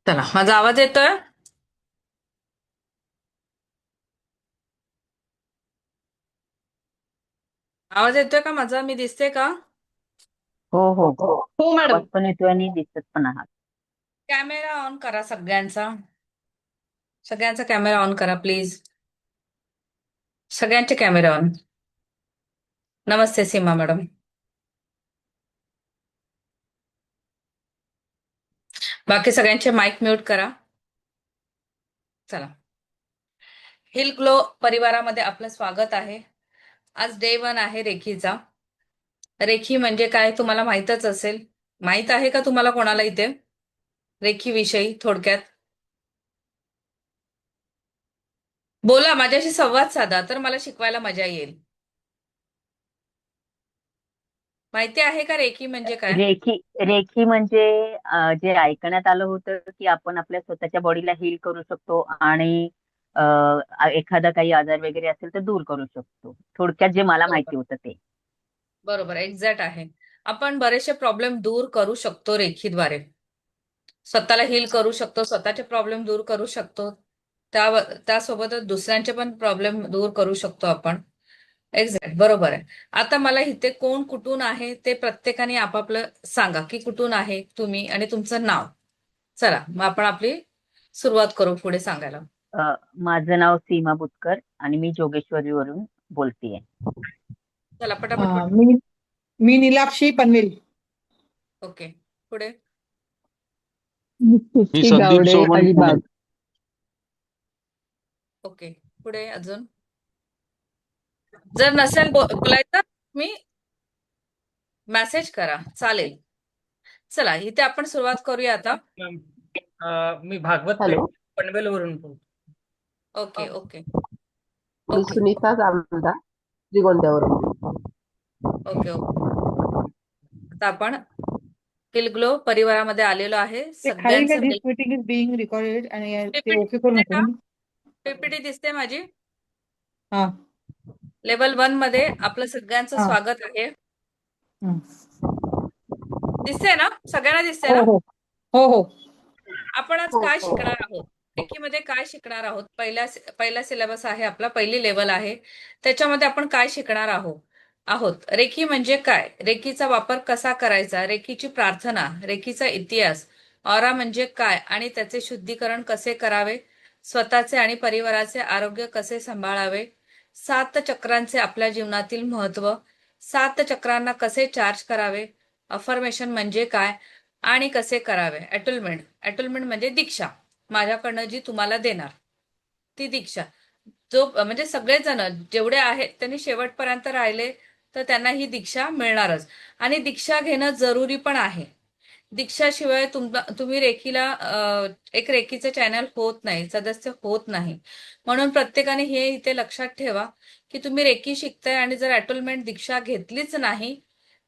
चला, माझा आवाज येतोय? आवाज येतोय का माझा? मी दिसते का? हो हो. हो आवाज मॅडम. पण येतोय आणि दिसत पण आहात. कॅमेरा ऑन करा सगळ्यांचा. सगळ्यांचा कॅमेरा ऑन करा प्लीज. सगळ्यांचे camera on. Namaste Seema madam. बाकी सगळ्यांचे माईक म्यूट करा. चला, हिल ग्लो परिवारामध्ये आपलं स्वागत आहे. आज डे 1 आहे रेखीचा. रेखी म्हणजे काय तुम्हाला माहीतच असेल. माहित आहे का तुम्हाला कोणाला इथे रेखी विषयी थोडक्यात? बोला, माझ्याशी संवाद साधा तर मला शिकवायला मजा येईल. माहिती आहे का रेखी म्हणजे काय? रेखी रेखी म्हणजे जे ऐकण्यात आलं होतं की आपण आपल्या स्वतःच्या बॉडीला हील करू शकतो आणि एखादा काही आजार वगैरे असेल तर दूर करू शकतो. थोडक्यात जे मला बरोबर. माहिती होतं ते. बरोबर, एक्झॅक्ट आहे. आपण बरेचसे प्रॉब्लेम दूर करू शकतो रेखीद्वारे. स्वतःला हील करू शकतो, स्वतःचे प्रॉब्लेम दूर करू शकतो. त्यासोबतच दुसऱ्यांचे पण प्रॉब्लेम दूर करू शकतो आपण. एक्झॅक्ट, बरोबर आहे. आता मला इथे कोण कुठून आहे ते प्रत्येकाने आपापलं सांगा, की कुठून आहे तुम्ही आणि तुमचं नाव. चला, मग आपण आपली सुरुवात करू पुढे सांगायला. माझं नाव सीमा बुतकर आणि मी जोगेश्वरीवरून बोलतेय. चला, पटापट अं, पट. मी मी नीलाक्षी पनवेल. ओके, पुढे. मी सृष्टी संदीप गावडे सोमन पुणे. अलिबाग. ओके, पुढे अजून. जर नसेल बोलायचं, मी मेसेज करा, चालेल. चला, इथे आपण सुरुवात करूया आता. मी भागवत हॅलो. पनवेलवरून बोलतो. Okay okay. मी ओके सुनीता जामदार श्रीगोंद्यावरून. Okay okay. आता आपण किलग्लो परिवारामध्ये आलेलो आहे. ते खाली काय सगळ्यांचं दिस मीटिंग इज बिंग रेकॉर्डेड आणि ते पीपीटी ओके करू दिसते नको का? ना. पीपीटी दिसते माझी. हा. लेवल 1 मध्ये आपलं सगळ्यांचं हा. स्वागत आहे. हम्म. दिसते ना? सगळ्यांना दिसते हो ना? हो. हो हो. आपण आज हो काय हो. शिकणार आहोत? रेखीमध्ये काय शिकणार आहोत? पहिला सिलेबस आहे आपला, पहिली लेवल आहे. त्याच्यामध्ये आपण काय शिकणार आहोत आहोत रेखी म्हणजे काय, रेखीचा वापर कसा करायचा, रेखीची प्रार्थना, रेखीचा इतिहास, ऑरा म्हणजे काय आणि त्याचे शुद्धीकरण कसे करावे, स्वतःचे आणि परिवाराचे आरोग्य कसे सांभाळावे, 7 चक्रांचे आपल्या जीवनातील महत्व, 7 चक्रांना कसे चार्ज करावे, अफर्मेशन म्हणजे काय आणि कसे करावे, अटुलमेंट म्हणजे दीक्षा, माझ्याकडनं जी तुम्हाला देणार ती दीक्षा. जो म्हणजे सगळेजण जेवढे आहेत त्यांनी शेवटपर्यंत राहिले तर त्यांना ही दीक्षा मिळणारच. आणि दीक्षा घेणं जरुरी पण आहे. दीक्षाशिवाय तुम्ही रेखीला एक रेखीचं चॅनल होत नाही, सदस्य होत नाही. म्हणून प्रत्येकाने हे इथे लक्षात ठेवा की तुम्ही रेखी शिकताय आणि जर अटोलमेंट दीक्षा घेतलीच नाही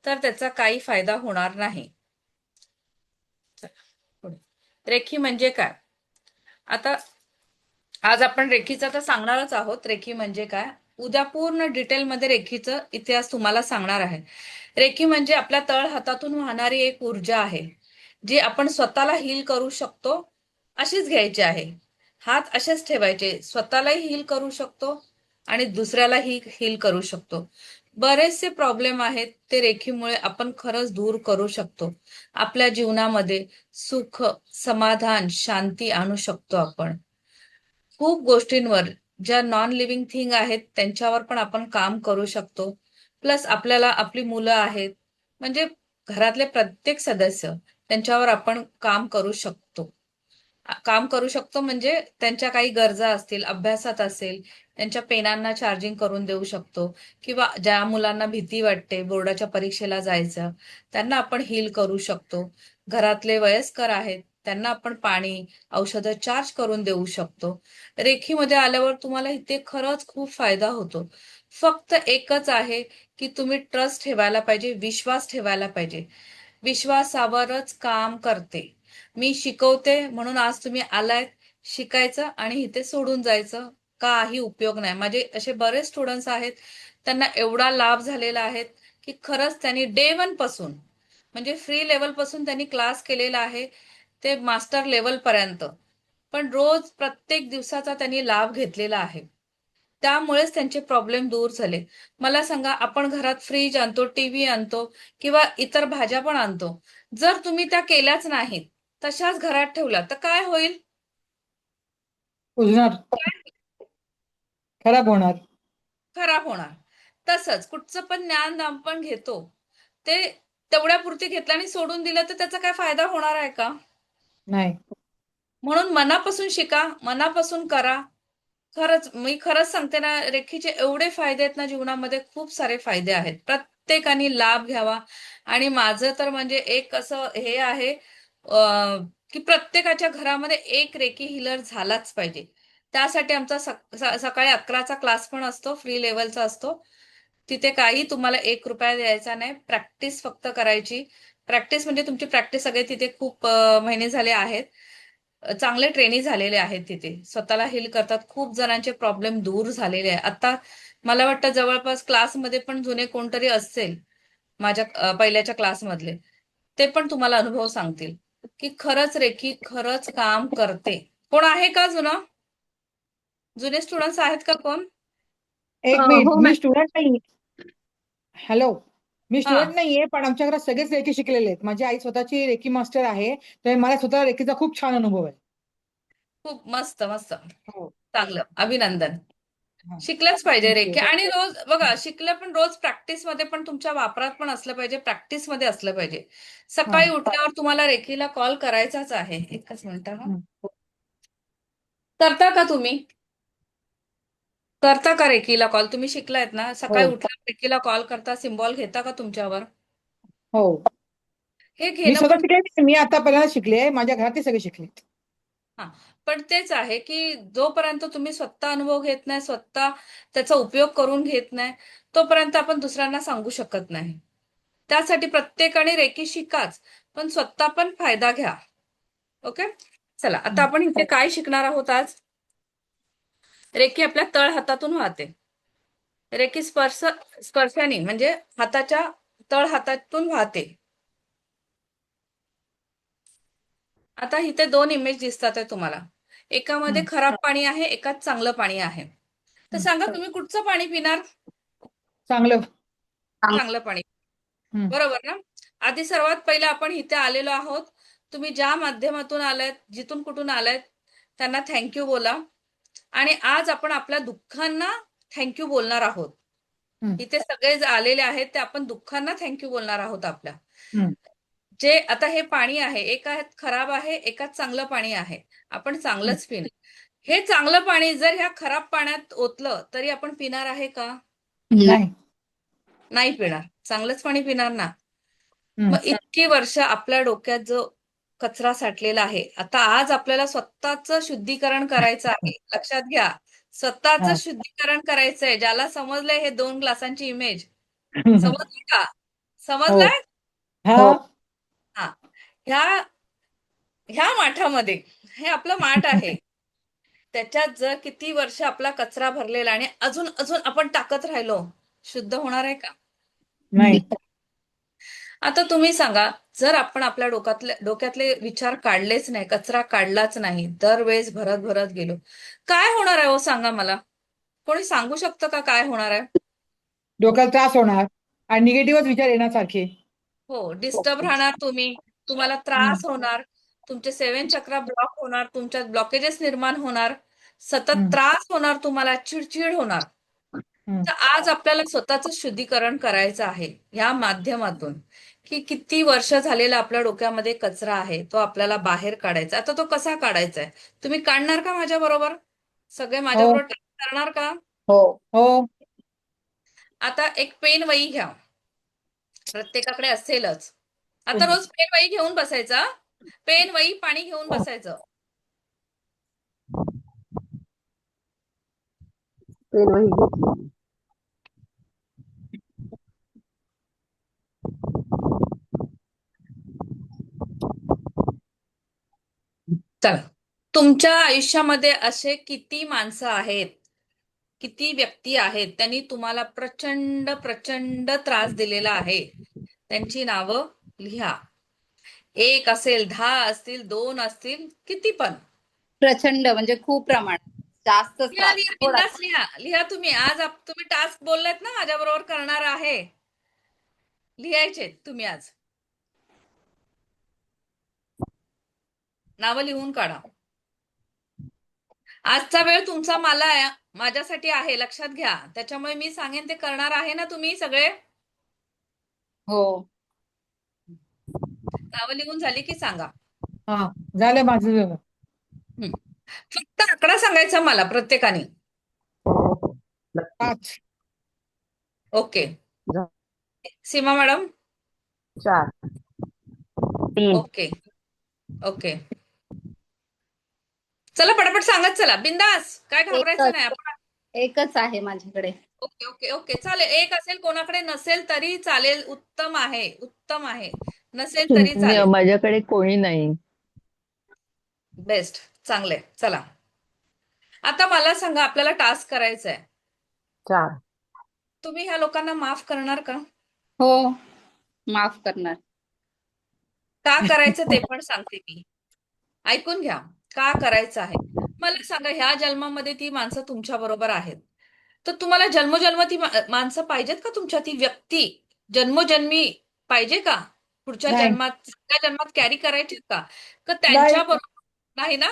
तर त्याचा काही फायदा होणार नाही. पुढे. रेखी म्हणजे काय? आता आज आपण रेखीचं तर सांगणारच आहोत. रेखी म्हणजे काय, उद्या पूर्ण डिटेलमध्ये रेखीचा इतिहास तुम्हाला सांगणार आहे. रेखी म्हणजे आपल्या तळ हातातून वाहणारी एक ऊर्जा आहे, जी आपण स्वतःला हील करू शकतो. अशीच घ्यायची आहे. हात असेच ठेवायचे. स्वतःलाही हील करू शकतो आणि दुसऱ्यालाही हील करू शकतो. बरेचसे प्रॉब्लेम आहेत ते रेखीमुळे आपण खरंच दूर करू शकतो. आपल्या जीवनामध्ये सुख, समाधान, शांती आणू शकतो आपण. खूप गोष्टींवर, ज्या नॉन लिव्हिंग थिंग आहेत त्यांच्यावर पण आपण काम करू शकतो. प्लस आपल्याला आपली मुलं आहेत, म्हणजे घरातले प्रत्येक सदस्य, त्यांच्यावर आपण काम करू शकतो. काम करू शकतो म्हणजे त्यांच्या काही गरजा असतील, अभ्यासात असेल, त्यांच्या पेनांना चार्जिंग करून देऊ शकतो. किंवा ज्या मुलांना भीती वाटते बोर्डाच्या परीक्षेला जायचं, त्यांना आपण हील करू शकतो. घरातले वयस्कर आहेत त्यांना आपण पाणी, औषधं चार्ज करून देऊ शकतो. रेखीमध्ये आल्यावर तुम्हाला इथे खरंच खूप फायदा होतो. फक्त एकच आहे की तुम्ही ट्रस्ट ठेवायला पाहिजे, विश्वास ठेवायला पाहिजे. विश्वासावरच काम करते. मी शिकवते म्हणून आज तुम्ही आलायत, शिकायचं आणि इथे सोडून जायचं काही उपयोग नाही. माझे असे बरेच स्टुडंट्स आहेत, त्यांना एवढा लाभ झालेला आहे की खरंच त्यांनी डे 1 पासून, म्हणजे फ्री लेवल पासून त्यांनी क्लास केलेला आहे. ते मास्टर लेवल पर्यंत, पण रोज प्रत्येक दिवसाचा त्यांनी लाभ घेतलेला आहे. त्यामुळेच त्यांचे प्रॉब्लेम दूर झाले. मला सांगा, आपण घरात फ्रीज आणतो, टीव्ही आणतो किंवा इतर भाज्या पण आणतो. जर तुम्ही त्या केल्याच नाहीत, तशाच घरात ठेवल्या, तर काय होईल? कुजणार, खराब होणार. खराब होणार. तसंच कुठचं पण ज्ञान आपण घेतो, ते तेवढ्यापुरती घेतलं आणि सोडून दिलं तर त्याचा काय फायदा होणार आहे का? नाही. म्हणून मनापासून शिका, मनापासून करा. मी खरंच सांगते ना, रेखीचे एवढे फायदे आहेत ना जीवनामध्ये, खूप सारे फायदे आहेत. प्रत्येकाने लाभ घ्यावा. आणि माझं तर म्हणजे एक असं हे आहे, की प्रत्येकाच्या घरामध्ये एक रेकी हिलर झालाच पाहिजे. त्यासाठी आमचा सकाळी 11चा क्लास पण असतो, फ्री लेवलचा असतो. तिथे काही तुम्हाला 1 रुपया द्यायचा नाही, प्रॅक्टिस फक्त करायची. प्रॅक्टिस म्हणजे तुमची प्रॅक्टिस सगळे तिथे खूप महिने झाले आहेत. चांगले ट्रेनी झालेले आहेत तिथे, स्वतःला हील करतात. खूप जणांचे प्रॉब्लेम दूर झालेले आहे. आता मला वाटतं जवळपास क्लासमध्ये पण जुने कोणतरी असेल, माझ्या पहिल्याच्या क्लासमधले, ते पण तुम्हाला अनुभव सांगतील की खरंच रेखी खरंच काम करते. कोण आहे का जुने स्टुडंट्स आहेत का कोण? एक हो मिनिट, मी मॅम. स्टुडंट नाही. हॅलो, मी हा, स्टुडंट नाहीये, पण आमच्या घरात सगळेच रेकी शिकलेले आहेत. माझी आई स्वतःची रेकी मास्टर आहे, तर मला स्वतः रेकीचा खूप छान अनुभव आहे. खूप मस्त मस्त, हो. चांगलं, अभिनंदन. हा. शिकलंच पाहिजे थँक्यू. रेखी. आणि रोज बघा, शिकलं पण रोज प्रॅक्टिस मध्ये पण, तुमच्या वापरात पण असलं पाहिजे, प्रॅक्टिस मध्ये असलं पाहिजे. हा. सकाळी उठल्यावर तुम्हाला रेखीला कॉल करायचाच आहे. एकच मिनिट हा. हं. करता का तुम्ही? करता का रेखीला कॉल? तुम्ही शिकलायत ना, हो. सकाळी उठल्यावर रेखीला कॉल करता, सिम्बॉल घेता का तुमच्यावर? हो. हे मी घेणं स्वतः पण, शिकले नाही, मी आता पहिल्यांदा शिकले, माझ्या घरातले सगळे शिकलेत. हा, पण तेच आहे की जोपर्यंत तुम्ही स्वतः अनुभव घेत नाही, स्वतः त्याचा उपयोग करून घेत नाही, तोपर्यंत आपण दुसऱ्यांना सांगू शकत नाही. त्यासाठी प्रत्येकाने रेकी शिकाच, पण स्वतः पण फायदा घ्या. ओके, चला आता हं. आपण इथे काय शिकणार आहोत आज? रेकी आपल्या तळ हातातून वाहते. रेकी स्पर्शाने म्हणजे हाताच्या तळ हातातून वाहते. आता इथे 2 इमेज दिसतात आहे तुम्हाला. एकामध्ये हं. खराब पाणी आहे, एकात चांगलं पाणी आहे. तर हं. सांगा, तुम्ही कुठचं पाणी पिणार? चांगलं. चांगलं पाणी, हं. बरोबर ना? आधी सर्वात पहिले आपण इथे आलेलो आहोत. तुम्ही ज्या माध्यमातून आलायत, जिथून कुठून आलायत, त्यांना थँक्यू बोला. आणि आज आपण आपल्या दुःखांना थँक्यू बोलणार आहोत. हं. इथे सगळे जे आलेले आहेत, ते आपण दुःखांना थँक्यू बोलणार आहोत आपल्या. हं. जे आता हे पाणी आहे, एकात खराब आहे, एकात चांगलं पाणी आहे. आपण हं. चांगलंच पिणार. हे चांगलं पाणी जर ह्या खराब पाण्यात ओतलं तरी आपण पिणार आहे का? नाही. नाही पिणार. चांगलंच पाणी पिणार ना. हं. मग इतकी वर्ष आपल्या डोक्यात जो कचरा साठलेला आहे, आता आज आपल्याला स्वतःचं शुद्धीकरण करायचं आहे. लक्षात घ्या, स्वतःचं हा. शुद्धीकरण करायचंय. ज्याला समजलंय हे 2 ग्लासांची इमेज, समजली का? हो. समजलंय? हा. हा. ह्या ह्या माठामध्ये, हे आपलं माठ आहे. त्याच्यात जर किती वर्ष आपला कचरा भरलेला आणि अजून अजून आपण टाकत राहिलो, शुद्ध होणार आहे का? नाही. आता तुम्ही सांगा, जर आपण आपल्या डोक्यातले विचार काढलेच नाही, कचरा काढलाच नाही, दरवेळेस भरत भरत गेलो, काय होणार आहे हो सांगा मला? कोणी सांगू शकतं का काय होणार आहे? डोक्याला त्रास होणार आणि निगेटिव्हच विचार येण्यासारखे. हो, डिस्टर्ब राहणार तुम्ही, तुम्हाला हं. त्रास होणार, तुमचे 7 चक्रा ब्लॉक होणार, तुमच्यात ब्लॉकेजेस निर्माण होणार, सतत हं. त्रास होणार, तुम्हाला चिडचिड होणार. हं. तर आज आपल्याला स्वतःचं शुद्धीकरण करायचं आहे या माध्यमातून, की किती वर्ष झालेला आपल्या डोक्यामध्ये कचरा आहे, तो आपल्याला बाहेर काढायचा. आता तो कसा काढायचा आहे? तुम्ही काढणार का माझ्या बरोबर? सगळे हो. माझ्याबरोबर करणार का? हो. हो. आता एक पेन वही घ्या, प्रत्येकाकडे असेलच. आता रोज पेन वही घेऊन बसायचा, पेन वही पाणी घेऊन बसायचं. पेन वही घेतली. चला, तुमच्या आयुष्यामध्ये असे किती माणसं आहेत, किती व्यक्ती आहेत, त्यांनी तुम्हाला प्रचंड प्रचंड त्रास दिलेला आहे, त्यांची नावं लिहा. एक असेल, 10 असतील, 2 असतील, किती पण. प्रचंड म्हणजे खूप प्रमाणात जास्तच लिहा त्रास लिहा थोडा. बिंदास लिहा लिहा तुम्ही. आज तुम्ही टास्क बोललात ना माझ्या बरोबर करणार आहे, लिहायचे तुम्ही आज. नावं लिहून काढा. आजचा वेळ तुमचा माझ्यासाठी आहे, लक्षात घ्या. त्याच्यामुळे मी सांगेन ते करणार आहे ना तुम्ही सगळे. हो. नावं लिहून झाली की सांगा. हा, झालं माझं झालं. हं. फक्त आकडा सांगायचा मला प्रत्येकाने. हो हो नक्की 5. ओके. झा- सीमा मॅडम. 4 3. Okay okay. चला पटापट सांगत चला, बिंदास. काय घाबरायचं नाही एकच आपण. एकच आहे माझ्याकडे. ओके ओके ओके चालेल. एक असेल, कोणाकडे नसेल तरी चालेल. उत्तम आहे, उत्तम आहे. नसेल तरी चालेल. माझ्याकडे कोणी नाही. बेस्ट, चांगले. चला आता मला सांगा, आपल्याला टास्क करायचा आहे. 4 तुम्ही ह्या लोकांना माफ करणार का? हो, माफ करणार. का करायचं ते पण सांगते मी. ऐकून घ्या, का करायचं आहे. मला सांगा, ह्या जन्मामध्ये ती माणसं तुमच्या बरोबर आहेत, तर तुम्हाला जन्मोजन्म ती माणसं पाहिजेत का तुमच्या? ती व्यक्ती जन्मोजन्मी पाहिजे का? पुढच्या नाही. जन्मात, सगळ्या जन्मात कॅरी करायची का? का नाही. त्यांच्या बरोबर नाही ना?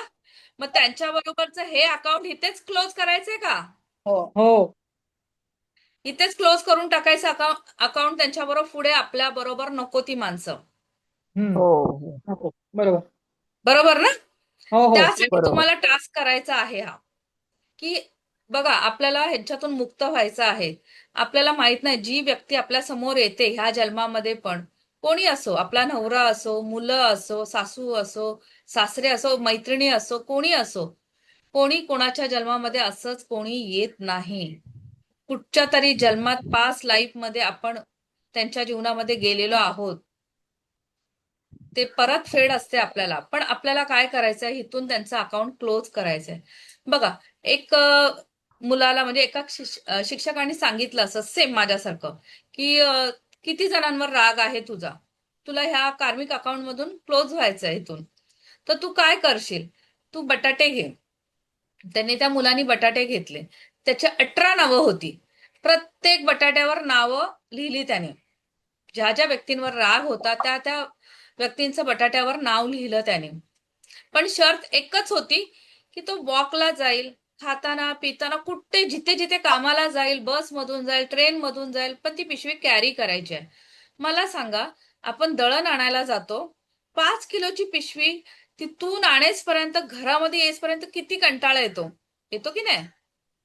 मग त्यांच्या बरोबरचं हे अकाउंट इथेच क्लोज करायचंय का? हो. हो. इथेच क्लोज करून टाकायचं अकाउंट त्यांच्या बरोबर. पुढे आपल्या बरोबर नको ती माणसं. हो नको. बरोबर. बरोबर ना? हो हो. त्यासाठी बरोबर. तुम्हाला टास्क करायचा आहे हा, की बघा आपल्याला ह्याच्यातून मुक्त व्हायचं आहे. आपल्याला माहित नाही, जी व्यक्ती आपल्या समोर येते ह्या जन्मामध्ये पण कोणी असो, आपला नवरा असो, मुलं असो, सासू असो, सासरे असो, मैत्रिणी असो, कोणी असो, कोणी कोणाच्या जन्मामध्ये असंच कोणी येत नाही. कुठच्या तरी जन्मात, पास्ट लाईफ मध्ये आपण त्यांच्या जीवनामध्ये गेलेलो आहोत. ते परत फेड असते आपल्याला. पण आपल्याला काय करायचंय, इथून त्यांचं अकाउंट क्लोज करायचंय. बघा, एक मुलाला म्हणजे एका शिक्षकाने सांगितलं असं सेम माझ्यासारखं, की किती जणांवर राग आहे तुझा, तुला ह्या कार्मिक अकाउंट मधून क्लोज व्हायचंय इथून, तर तू काय करशील? तू बटाटे घे. त्यांनी, त्या मुलाने बटाटे घेतले. त्याची 18 नावं होती. प्रत्येक बटाट्यावर नावं लिहिली त्याने. ज्या ज्या व्यक्तींवर राग होता त्या त्या व्यक्तींचं बटाट्यावर नाव लिहिलं त्याने. पण शर्त एकच होती, की तो वॉकला जाईल, खाताना पिताना कुठे जिथे जिथे कामाला जाईल, बस मधून जाईल, ट्रेन मधून जाईल, पण ती पिशवी कॅरी करायची आहे. मला सांगा, आपण दळण आणायला जातो, 5 किलोची पिशवी तिथून आणेसपर्यंत, घरामध्ये येईपर्यंत किती कंटाळा येतो, येतो की नाही?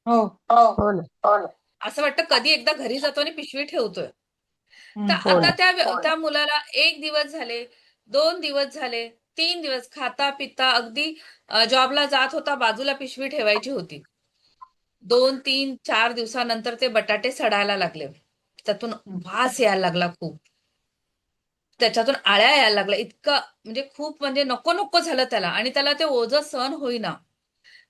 हो. हो ना असं वाटतं कधी एकदा घरी जातो आणि पिशवी ठेवतोय. तर हम्म. हो आता ना. त्या मुलाला 1 दिवस झाले, 2 दिवस झाले, 3 दिवस, खाता पिता अगदी जॉबला जात होता, बाजूला पिशवी ठेवायची होती. 2, 3, 4 दिवसानंतर ते बटाटे सडायला लागले. त्यातून वास यायला लागला खूप. त्याच्यातून आळ्या यायला लागल्या. इतकं म्हणजे खूप, म्हणजे नको नको झालं त्याला. आणि त्याला ते ओझं सहन होईना.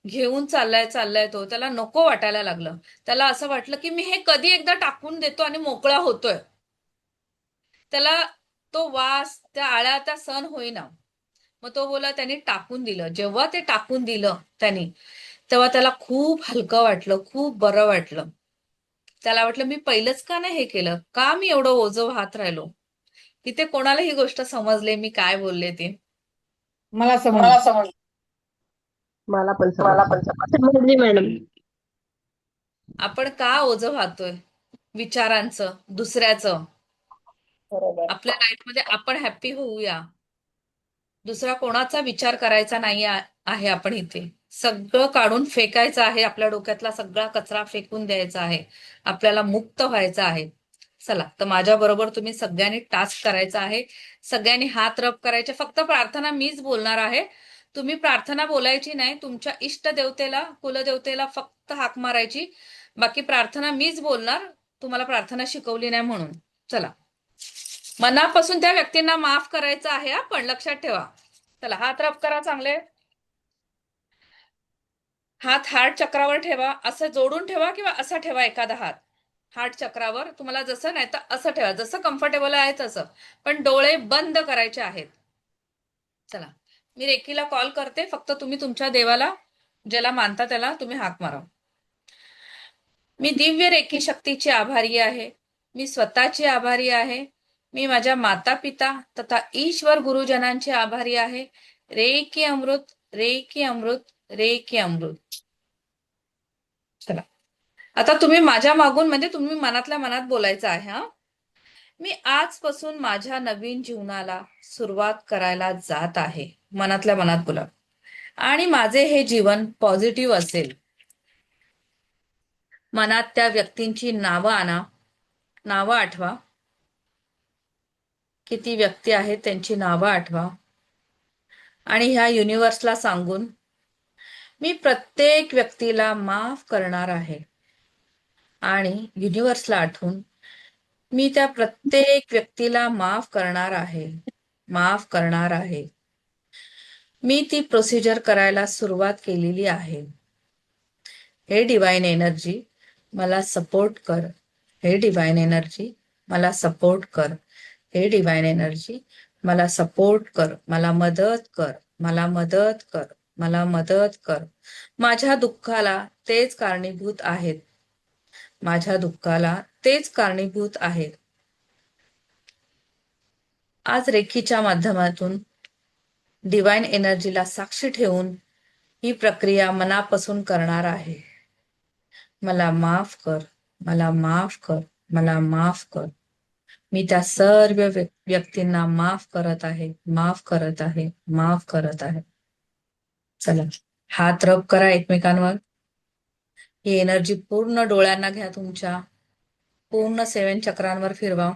घेऊन चाललाय तो. त्याला नको वाटायला लागलं. त्याला असं वाटलं, की मी हे कधी एकदा टाकून देतो आणि मोकळा होतोय. त्याला तो वास, त्या आळ्या त्या सहन होईना. मग तो बोला, त्यांनी टाकून दिलं. जेव्हा ते टाकून दिलं त्यांनी, तेव्हा त्याला खूप हलकं वाटलं, खूप बरं वाटलं. त्याला वाटलं, मी पहिलंच का नाही हे केलं, का मी एवढं ओझं वाहत राहिलो. इथे कोणाला ही गोष्ट समजले मी काय बोलले ते? मला समज. मला पण समजली मॅडम. आपण का ओझं वाहतोय विचारांचं, दुसऱ्याचं? बरोबर. आपल्या लाईफमध्ये आपण हॅप्पी होऊया. दुसरा कोणाचा विचार करायचा नाही आहे. आपण इथे सगळं काढून फेकायचं आहे. आपल्या डोक्यातला सगळा कचरा फेकून द्यायचा आहे. आपल्याला मुक्त व्हायचं आहे. चला, तर माझ्या बरोबर तुम्ही सगळ्यांनी टास्क करायचा आहे. सगळ्यांनी हात रब करायचे. फक्त प्रार्थना मीच बोलणार आहे. तुम्ही प्रार्थना बोलायची नाही. तुमच्या इष्ट देवतेला, कुलदेवतेला फक्त हाक मारायची. बाकी प्रार्थना मीच बोलणार. तुम्हाला प्रार्थना शिकवली नाही म्हणून. चला, मनापासून त्या व्यक्तींना माफ करायचं आहे. आपण लक्षात ठेवा. चला, हात रब करा चांगले. हात हार्ट चक्रावर ठेवा. असं जोडून ठेवा किंवा असा ठेवा एखादा हात हार्ट चक्रावर. तुम्हाला जसं, नाही तर असं ठेवा, जसं कम्फर्टेबल आहे तसं. पण डोळे बंद करायचे आहेत. चला, मी रेकीला कॉल करते. फक्त तुम्ही तुमच्या देवाला, ज्याला मानता त्याला तुम्ही हाक मारा. मी दिव्य रेकी शक्तीची आभारी आहे. मी स्वतःची आभारी आहे. मी माझ्या माता पिता तथा ईश्वर गुरुजनांचे आभारी आहे. रेकी अमृत, रेकी अमृत, रेकी अमृत. चला, आता तुम्ही माझ्या मागून म्हणजे तुम्ही मनातल्या मनात बोलायचं आहे. हा, मी आजपासून माझ्या नवीन जीवनाला सुरुवात करायला जात आहे. मनातल्या मनात बोला. आणि माझे हे जीवन पॉझिटिव्ह असेल. मनात त्या व्यक्तींची नावं आणा, नावं आठवा. किती व्यक्ती आहेत त्यांची नावं आठवा. आणि ह्या युनिव्हर्सला सांगून मी प्रत्येक व्यक्तीला माफ करणार आहे. आणि युनिव्हर्सला आठवून मी त्या प्रत्येक व्यक्तीला माफ करणार आहे, माफ करणार आहे. मी ती प्रोसिजर करायला सुरुवात केलेली आहे. हे डिवाइन एनर्जी मला सपोर्ट कर. हे डिवाइन एनर्जी मला सपोर्ट कर. हे डिवाइन एनर्जी मला सपोर्ट कर. मला मदत कर. मला मदत कर. मला मदत कर. माझ्या दुःखाला तेच कारणीभूत आहेत. माझ्या दुःखाला तेच कारणीभूत आहेत. आज रेखीच्या माध्यमातून डिवाइन एनर्जीला साक्षी ठेवून ही प्रक्रिया मनापासून करणार आहे. मला माफ कर. मला माफ कर. मला माफ कर. मी त्या सर्व व्यक्तींना माफ करत आहे, माफ करत आहे, माफ करत आहे. चला, हात रब करा एकमेकांवर. ही एनर्जी पूर्ण डोळ्यांना घ्या तुमच्या. पूर्ण 7 चक्रांवर फिरवा.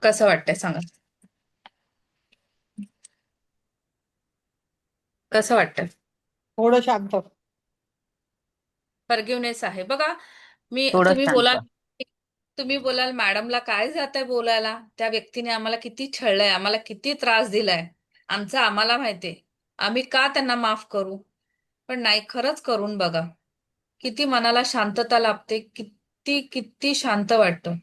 कसं वाटतंय सांगा. कसं वाटतंय? थोडं शांत. फॉरगिव्हनेस आहे बघा. थोडं तुम्ही शांत. बोलाल, तुम्ही बोलाल मॅडमला काय जातंय बोलायला, त्या व्यक्तीने आम्हाला किती छळलंय, आम्हाला किती त्रास दिलाय, आमचं आम्हाला माहितीये, आम्ही का त्यांना माफ करू. पण नाही, खरंच करून बघा. किती मनाला शांतता लाभते, किती किती शांत वाटतं.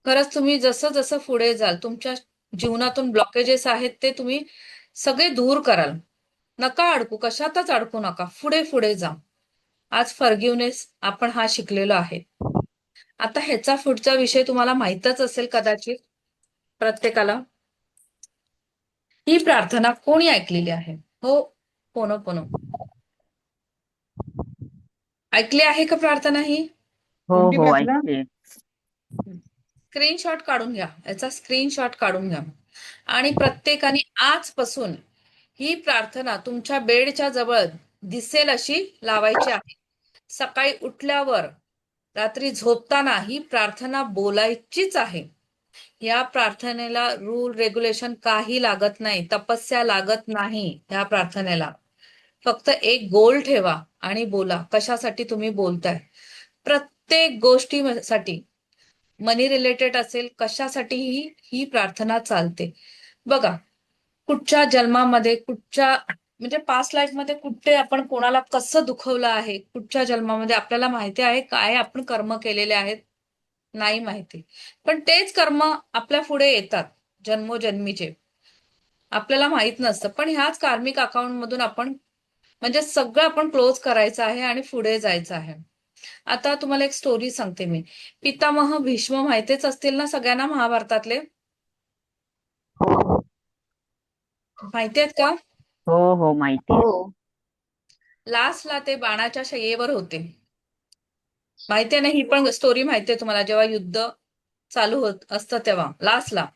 खरंच तुम्ही जसं जसं पुढे जाल, तुमच्या जीवनातून ब्लॉकेजेस आहेत ते तुम्ही सगळे दूर कराल. नका अडकू, कशातच अडकू नका. पुढे पुढे जा. आज फॉरगिव्हनेस आपण हा शिकलेलो आहे. आता ह्याचा पुढचा विषय तुम्हाला माहीतच असेल कदाचित प्रत्येकाला. ही प्रार्थना कोणी ऐकलेली आहे? हो, पोनो पोनो ऐकली आहे का प्रार्थना ही? हो कोणती हो प्रार्थना? ऐकते. स्क्रीनशॉट काढून घ्या, याचा स्क्रीनशॉट काढून घ्या. आणि प्रत्येकाने आजपासून ही प्रार्थना तुमच्या बेडच्या जवळ दिसेल अशी लावायची आहे. सकाळी उठल्यावर, रात्री झोपताना ही प्रार्थना बोलायचीच आहे. या प्रार्थनेला रूल रेग्युलेशन काही लागत नाही, तपस्या लागत नाही. या प्रार्थनेला फक्त एक गोल ठेवा आणि बोला. कशासाठी तुम्ही बोलताय? प्रत्येक गोष्टीसाठी, मनी रिलेटेड असेल, कशासाठीही ही प्रार्थना चालते. बघा, कुठच्या जन्मामध्ये, कुठच्या म्हणजे पास्ट लाईफ मध्ये कुठे आपण कोणाला कसं दुखवलं आहे, कुठच्या जन्मामध्ये आपल्याला माहिती आहे काय आपण कर्म केलेले आहेत? नाही माहिती. पण तेच कर्म आपल्या पुढे येतात जन्मोजन्मीचे. आपल्याला माहित नसतं, पण ह्याच कार्मिक अकाउंट मधून आपण म्हणजे सगळं आपण क्लोज करायचं आहे आणि पुढे जायचं आहे. आता तुम्हाला एक स्टोरी सांगते मी. पितामह भीष्म माहितीच असतील ना सगळ्यांना, महाभारतातले? हो माहिती आहेत का? हो हो माहिती आहे. हो लास्टला ते बाणाच्या शय्येवर होते. माहितीये ना, ही पण स्टोरी माहितीये तुम्हाला. जेव्हा युद्ध चालू होत असतं तेव्हा लास्टला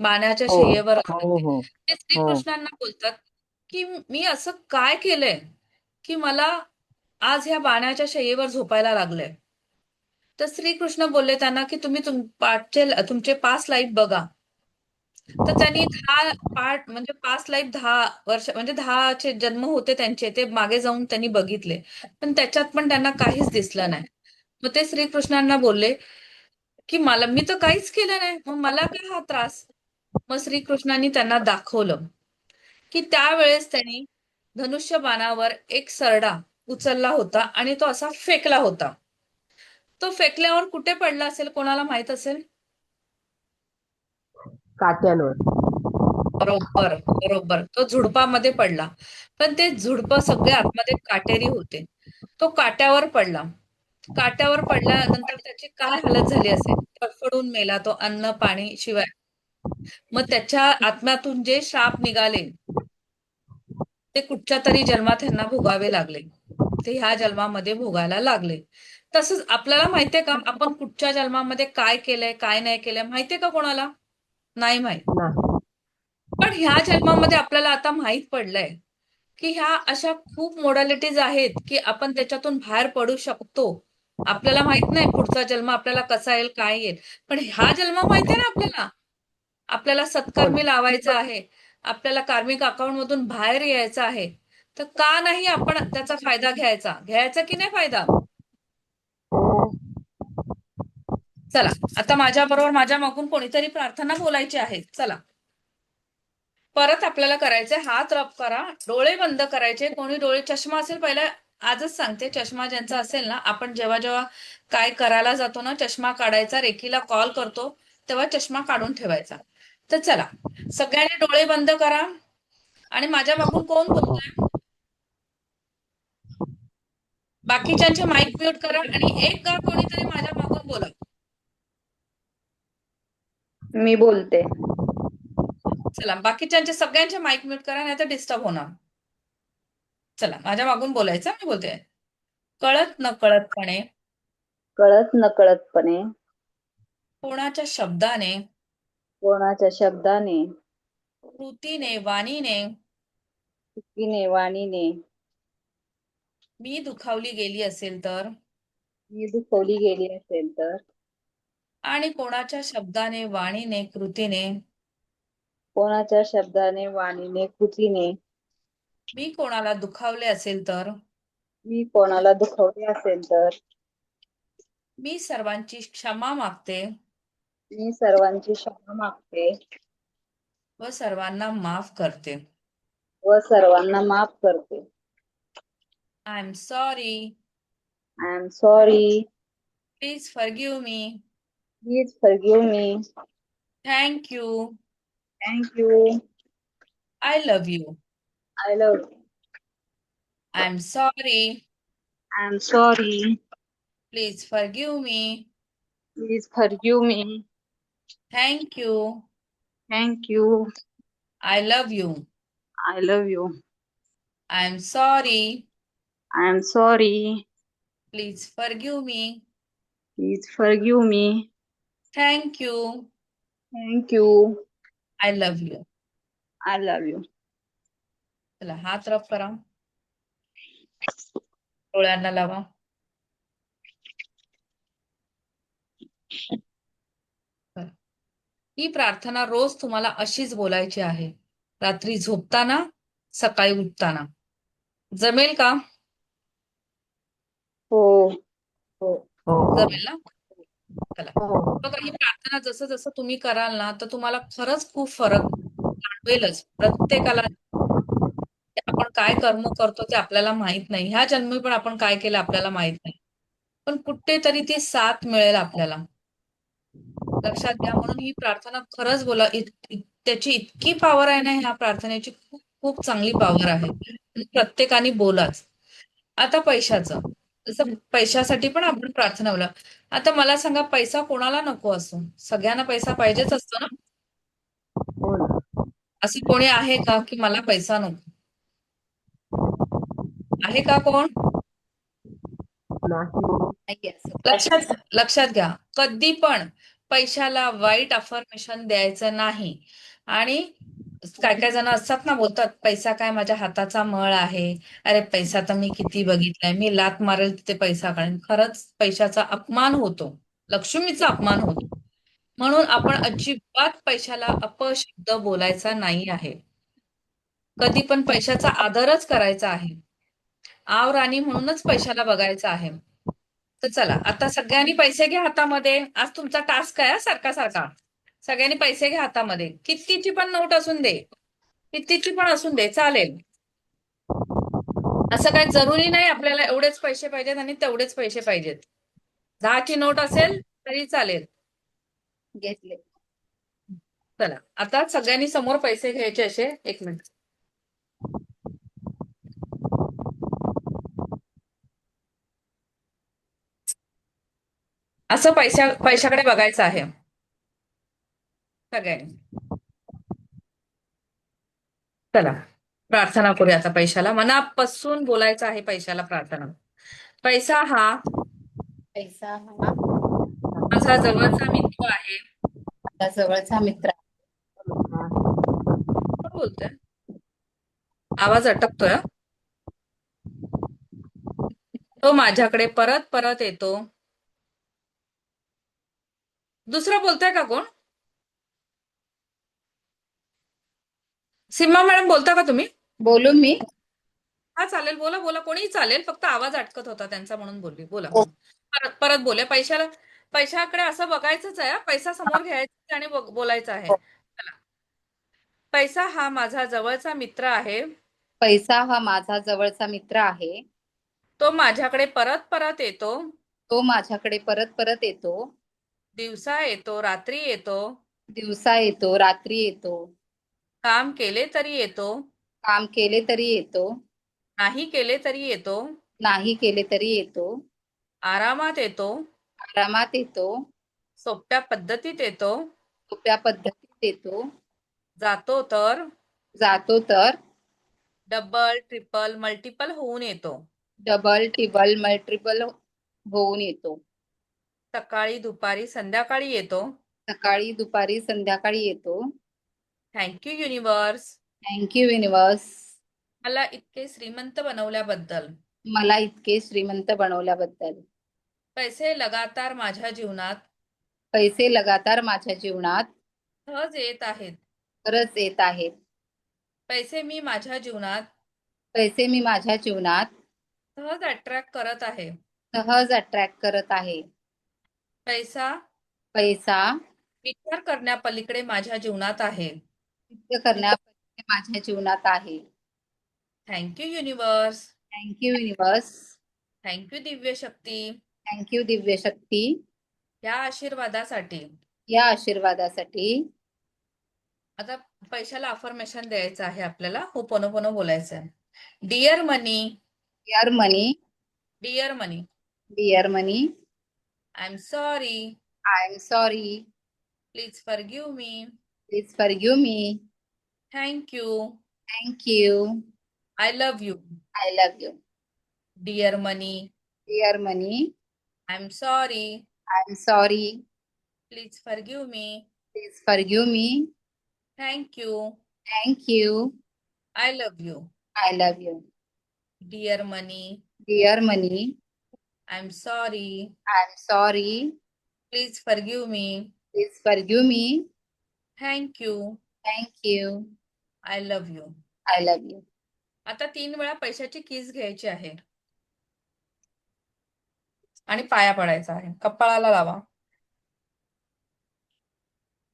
बाणाच्या हो शय्येवर हो असतात ते. हो ते हो श्रीकृष्णांना बोलतात की मी असं काय केलंय की मला आज ह्या बाणाच्या शय्येवर झोपायला लागलंय. तर श्रीकृष्ण बोलले त्यांना की तुम्ही तुमचे पास्ट लाईफ बघा. तर त्यांनी 10 पार्ट म्हणजे पास्ट लाईफ 10 वर्ष म्हणजे 10चे जन्म होते त्यांचे, ते मागे जाऊन त्यांनी बघितले. पण त्याच्यात पण त्यांना काहीच दिसलं नाही. मग ते श्रीकृष्णांना बोलले की मी तर काहीच केलं नाही, मग मला काय हा त्रास? मग श्रीकृष्णांनी त्यांना दाखवलं की त्यावेळेस त्यांनी धनुष्य बाणावर एक सरडा उचलला होता आणि तो असा फेकला होता. तो फेकल्यावर कुठे पडला असेल, कोणाला माहित असेल? काट्यांवर. बरोबर बरोबर, तो झुडपामध्ये पडला. पण ते झुडप सगळे आतमध्ये काटेरी होते. तो काट्यावर पडला. काट्यावर पडल्यानंतर त्याची काय हालत झाली असेल? तडफडून मेला तो, अन्न पाणी शिवाय. मग त्याच्या आत्म्यातून जे श्राप निघाले ते कुठच्या तरी जन्मात त्यांना भोगावे लागले. ते ह्या जन्मामध्ये भोगायला लागले. तसंच आपल्याला माहितीये का, आपण कुठच्या जन्मामध्ये काय केलंय काय नाही केलंय माहितीये का कोणाला? नाही माहित. नाही. पण ह्या जन्मामध्ये आपल्याला आता माहित पडलंय की ह्या अशा खूप मोडॅलिटीज आहेत की आपण त्याच्यातून बाहेर पडू शकतो. आपल्याला माहित नाही पुढचा जन्म आपल्याला कसा येईल काय येईल, पण ह्या जन्म माहितीये ना आपल्याला. आपल्याला हो ना. सत्कर्मी लावायचं आहे, आपल्याला कार्मिक अकाउंट मधून बाहेर यायचं आहे. तर का नाही आपण त्याचा फायदा घ्यायचा? घ्यायचा की नाही फायदा? हो. चला, आता माझ्या बरोबर माझ्या मागून कोणीतरी प्रार्थना बोलायची आहे. चला, परत आपल्याला करायचंय, हात रब करा, डोळे बंद करायचे. कोणी डोळे चष्मा असेल, पहिला आजच सांगते, चष्मा ज्यांचा असेल ना, आपण जेव्हा जेव्हा काय करायला जातो ना, चष्मा काढायचा, रेकीला कॉल करतो तेव्हा चष्मा काढून ठेवायचा. तर चला, सगळ्यांनी डोळे बंद करा. आणि माझ्या मागून कोण बोलतोय? बाकीच्यांचे माईक म्यूट करा आणि एक गा कोणीतरी माझ्या मागून बोला. मी बोलते. चला, बाकीच्यांचे सगळ्यांचे माईक म्यूट करा, नाही तर डिस्टर्ब होणार. चला, माझ्या मागून बोलायचं, मी बोलते. कळत नकळतपणे कळत नकळतपणे कोणाच्या शब्दाने, कोणाच्या शब्दाने, कृतीने, वाणीने चुकीने, वाणीने मी दुखावली गेली असेल तर, मी दुखवली गेली असेल तर, आणि कोणाच्या शब्दाने, वाणीने, कृतीने कोणाच्या शब्दाने, वाणीने, कृतीने मी कोणाला दुखावले असेल तर, मी कोणाला दुखवले असेल तर, मी सर्वांची क्षमा मागते मी सर्वांची क्षमा मागते व सर्वांना माफ करते. व सर्वांना माफ करते. I am sorry. I am sorry. Please forgive me. Please forgive me. Thank you. Thank you. I love you. I love you. I am sorry. I am sorry. Please forgive me. Please forgive me. Thank you. Thank you. I love you. I love you. I am sorry. I am sorry. Please forgive me. Please forgive me. Thank you. Thank you. I love you. I love you. चला, हात रब करा, डोळ्यांना लावा. ही प्रार्थना रोज तुम्हाला अशीच बोलायची आहे, रात्री झोपताना, सकाळी उठताना. जमेल का? हो. हो. हो. जमेल ना? चला, हो. बघा, ही प्रार्थना जसं जसं तुम्ही कराल ना, तर तुम्हाला खरंच खूप फरक जाणवेलच. प्रत्येकाला आपण काय कर्म करतो ते आपल्याला माहित नाही. ह्या जन्मी पण आपण काय केलं आपल्याला माहित नाही, पण कुठेतरी ती साथ मिळेल आपल्याला. लक्षात घ्या. म्हणून ही प्रार्थना खरंच बोला. त्याची इतकी पॉवर आहे ना, ह्या प्रार्थनेची खूप खूप चांगली पॉवर आहे. प्रत्येकाने बोलाच. आता पैशाचं, जसं पैशासाठी पण आपण प्रार्थना बोला. आता मला सांगा, पैसा कोणाला नको असो? सगळ्यांना पैसा पाहिजेच असतो ना? हो ना. असं कोणी आहे का की मला पैसा नको? आहे का कोण? नाही. नाहीये असं. लक्षात लक्षात घ्या, कधी पण पैशाला वाईट अफर्मेशन द्यायचं नाही. आणि काय काय जण असतात ना, बोलतात पैसा काय माझ्या हाताचा मळ आहे, अरे पैसा तर मी किती बघितलाय, मी लात मारेल तिथे पैसा काढेन. खरंच पैशाचा अपमान होतो, लक्ष्मीचा अपमान होतो. म्हणून आपण अजिबात पैशाला अपशब्द बोलायचा नाही आहे. कधी पण पैशाचा आदरच करायचा आहे. आव राणी म्हणूनच पैशाला बघायचं आहे. तर चला, आता सगळ्यांनी पैसे घ्या हातामध्ये. आज तुमचा टास्क आहे, सारखा सारखा सगळ्यांनी पैसे घ्या हातामध्ये. कितीची पण नोट असून दे, कितीची पण असून दे, चालेल. असं काही जरुरी नाही आपल्याला एवढेच पैसे पाहिजेत आणि तेवढेच पैसे पाहिजेत. 10ची नोट असेल तरी चालेल. घेतले. चला आता सगळ्यांनी समोर पैसे घ्यायचे असे. एक मिनिट. असं पैशाकडे बघायचं आहे सगळ्यांनी. चला प्रार्थना करूया आता पैशाला. मनापासून बोलायचं आहे पैशाला प्रार्थना. पैसा हा पैसा हा माझा जवळचा मित्र आहे. माझा जवळचा मित्र कोण बोलतोय? आवाज अटकतोय. तो माझ्याकडे परत परत येतो. दुसरं बोलताय का कोण? सीमा मॅडम बोलता का तुम्ही? बोलू मी. हा चालेल, बोला बोला, कोणीही चालेल, फक्त आवाज अटकत होता त्यांचा म्हणून बोलली. बोला. हो. परत परत बोला. पैशाकडे असं बघायचंच आहे. पैसा समोर घ्यायचा आणि बोलायचं आहे. हो. चला. पैसा हा माझा जवळचा मित्र आहे. पैसा हा माझा जवळचा मित्र आहे. तो माझ्याकडे परत परत येतो. तो माझ्याकडे परत परत येतो. दिवसा येतो, रात्री येतो. दिवसा येतो, रात्री येतो. काम केले तरी येतो. काम केले तरी येतो. नाही केले तरी येतो. नाही केले तरी येतो. आरामात येतो. आरामात येतो. सोप्या पद्धतीत येतो. सोप्या पद्धतीत येतो. जातो तर जातो तर डबल, ट्रिपल, मल्टिपल होऊन येतो. डबल, टिबल, मल्टिपल होऊन येतो. सकाळी, दुपारी, संध्याकाळी येतो. सकाळी, दुपारी, संध्याकाळी येतो. Thank you universe. Thank you universe. मला इतके श्रीमंत बनवल्याबद्दल. मला इतके श्रीमंत बनवल्याबद्दल. पैसे लगातार माझ्या जीवनात पैसे लगातार माझ्या जीवनात सहज येत आहेत. खरंच येत आहेत. पैसे मी माझ्या जीवनात पैसे मी माझ्या जीवनात सहज अट्रॅक्ट करत आहे. सहज अट्रॅक्ट करत आहे. पैसा पैसा विचार करण्यापलीकडे माझ्या जीवनात आहे. सिद्ध करण्यापलीकडे माझ्या जीवनात आहे. Thank you universe. Thank you universe. Thank you Divya शक्ती. थँक्यू दिव्य शक्ती. या आशीर्वादासाठी. या आशीर्वादासाठी. आता पैशाला अफर्मेशन द्यायचं आहे आपल्याला. होपोनोपोनो बोलायचं आहे. Dear money. Dear money. Dear money. Dear money. I am sorry. I am sorry. Please forgive me. Please forgive me. Thank you. Thank you. I love you. I love you. Dear money. Dear money. I am sorry. I am sorry. Please forgive me. Please forgive me. Thank you. Thank you. I love you. I love you. Dear money. Dear money. I am sorry. I am sorry. Please forgive me. Please forgive me. Thank you. Thank you. I love you. I love you. आता 3 वेळा पैशाची किस घ्यायची आहे आणि पाया पडायचा आहे. कपाळाला लावा.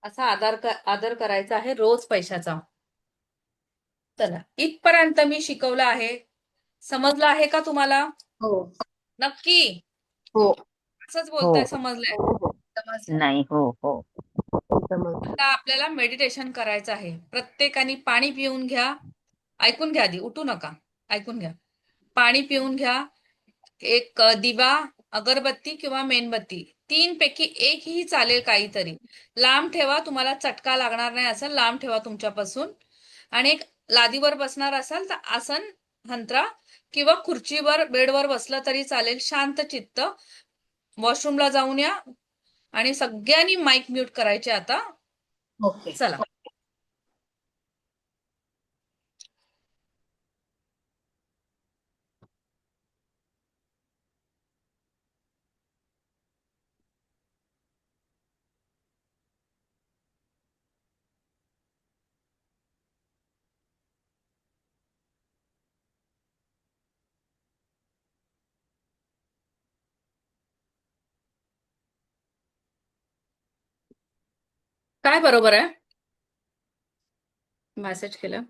असा आदर करायचा आहे रोज पैशाचा. चला इथपर्यंत मी शिकवलं आहे. समजलं आहे का तुम्हाला? हो. नक्की हो. असंच बोलताय हो. समजलंय? समजलं. नाही. हो हो समजलं. आता आपल्याला मेडिटेशन करायचं आहे. प्रत्येकाने पाणी पिऊन घ्या. ऐकून घ्या आधी, उठू नका. ऐकून घ्या. पाणी पिऊन घ्या. एक दिवा, अगरबत्ती किंवा मेणबत्ती 3 पैकी एकही चालेल काहीतरी. लांब ठेवा. तुम्हाला चटका लागणार नाही असं लांब ठेवा तुमच्यापासून. आणि एक लादीवर बसणार असाल तर आसन हंतरा किंवा खुर्चीवर बेडवर बसलं तरी चालेल. शांत चित्त. वॉशरूमला जाऊन या आणि सगळ्यांनी माईक म्यूट करायचे आता. ओके. चला. काय बरोबर आहे? मेसेज केलं.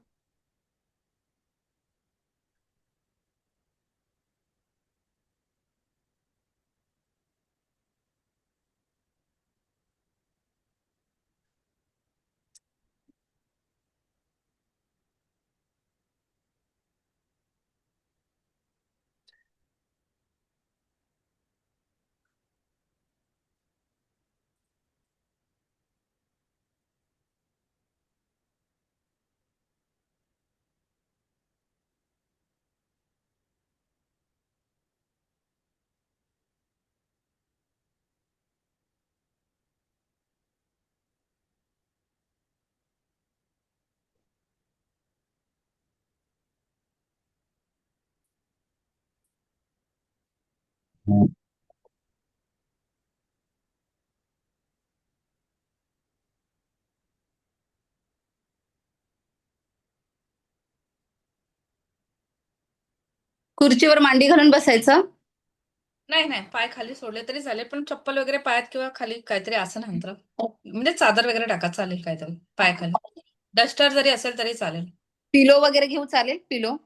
खुर्चीवर मांडी घालून बसायचं. नाही नाही, पाय खाली सोडले तरी चालेल, पण चप्पल वगैरे पायात किंवा खाली काहीतरी आसन अंतर म्हणजे चादर वगैरे टाका, चालेल काहीतरी पायाखाली. डस्टर जरी असेल तरी चालेल. पिलो वगैरे घेऊ चालेल, पिलो.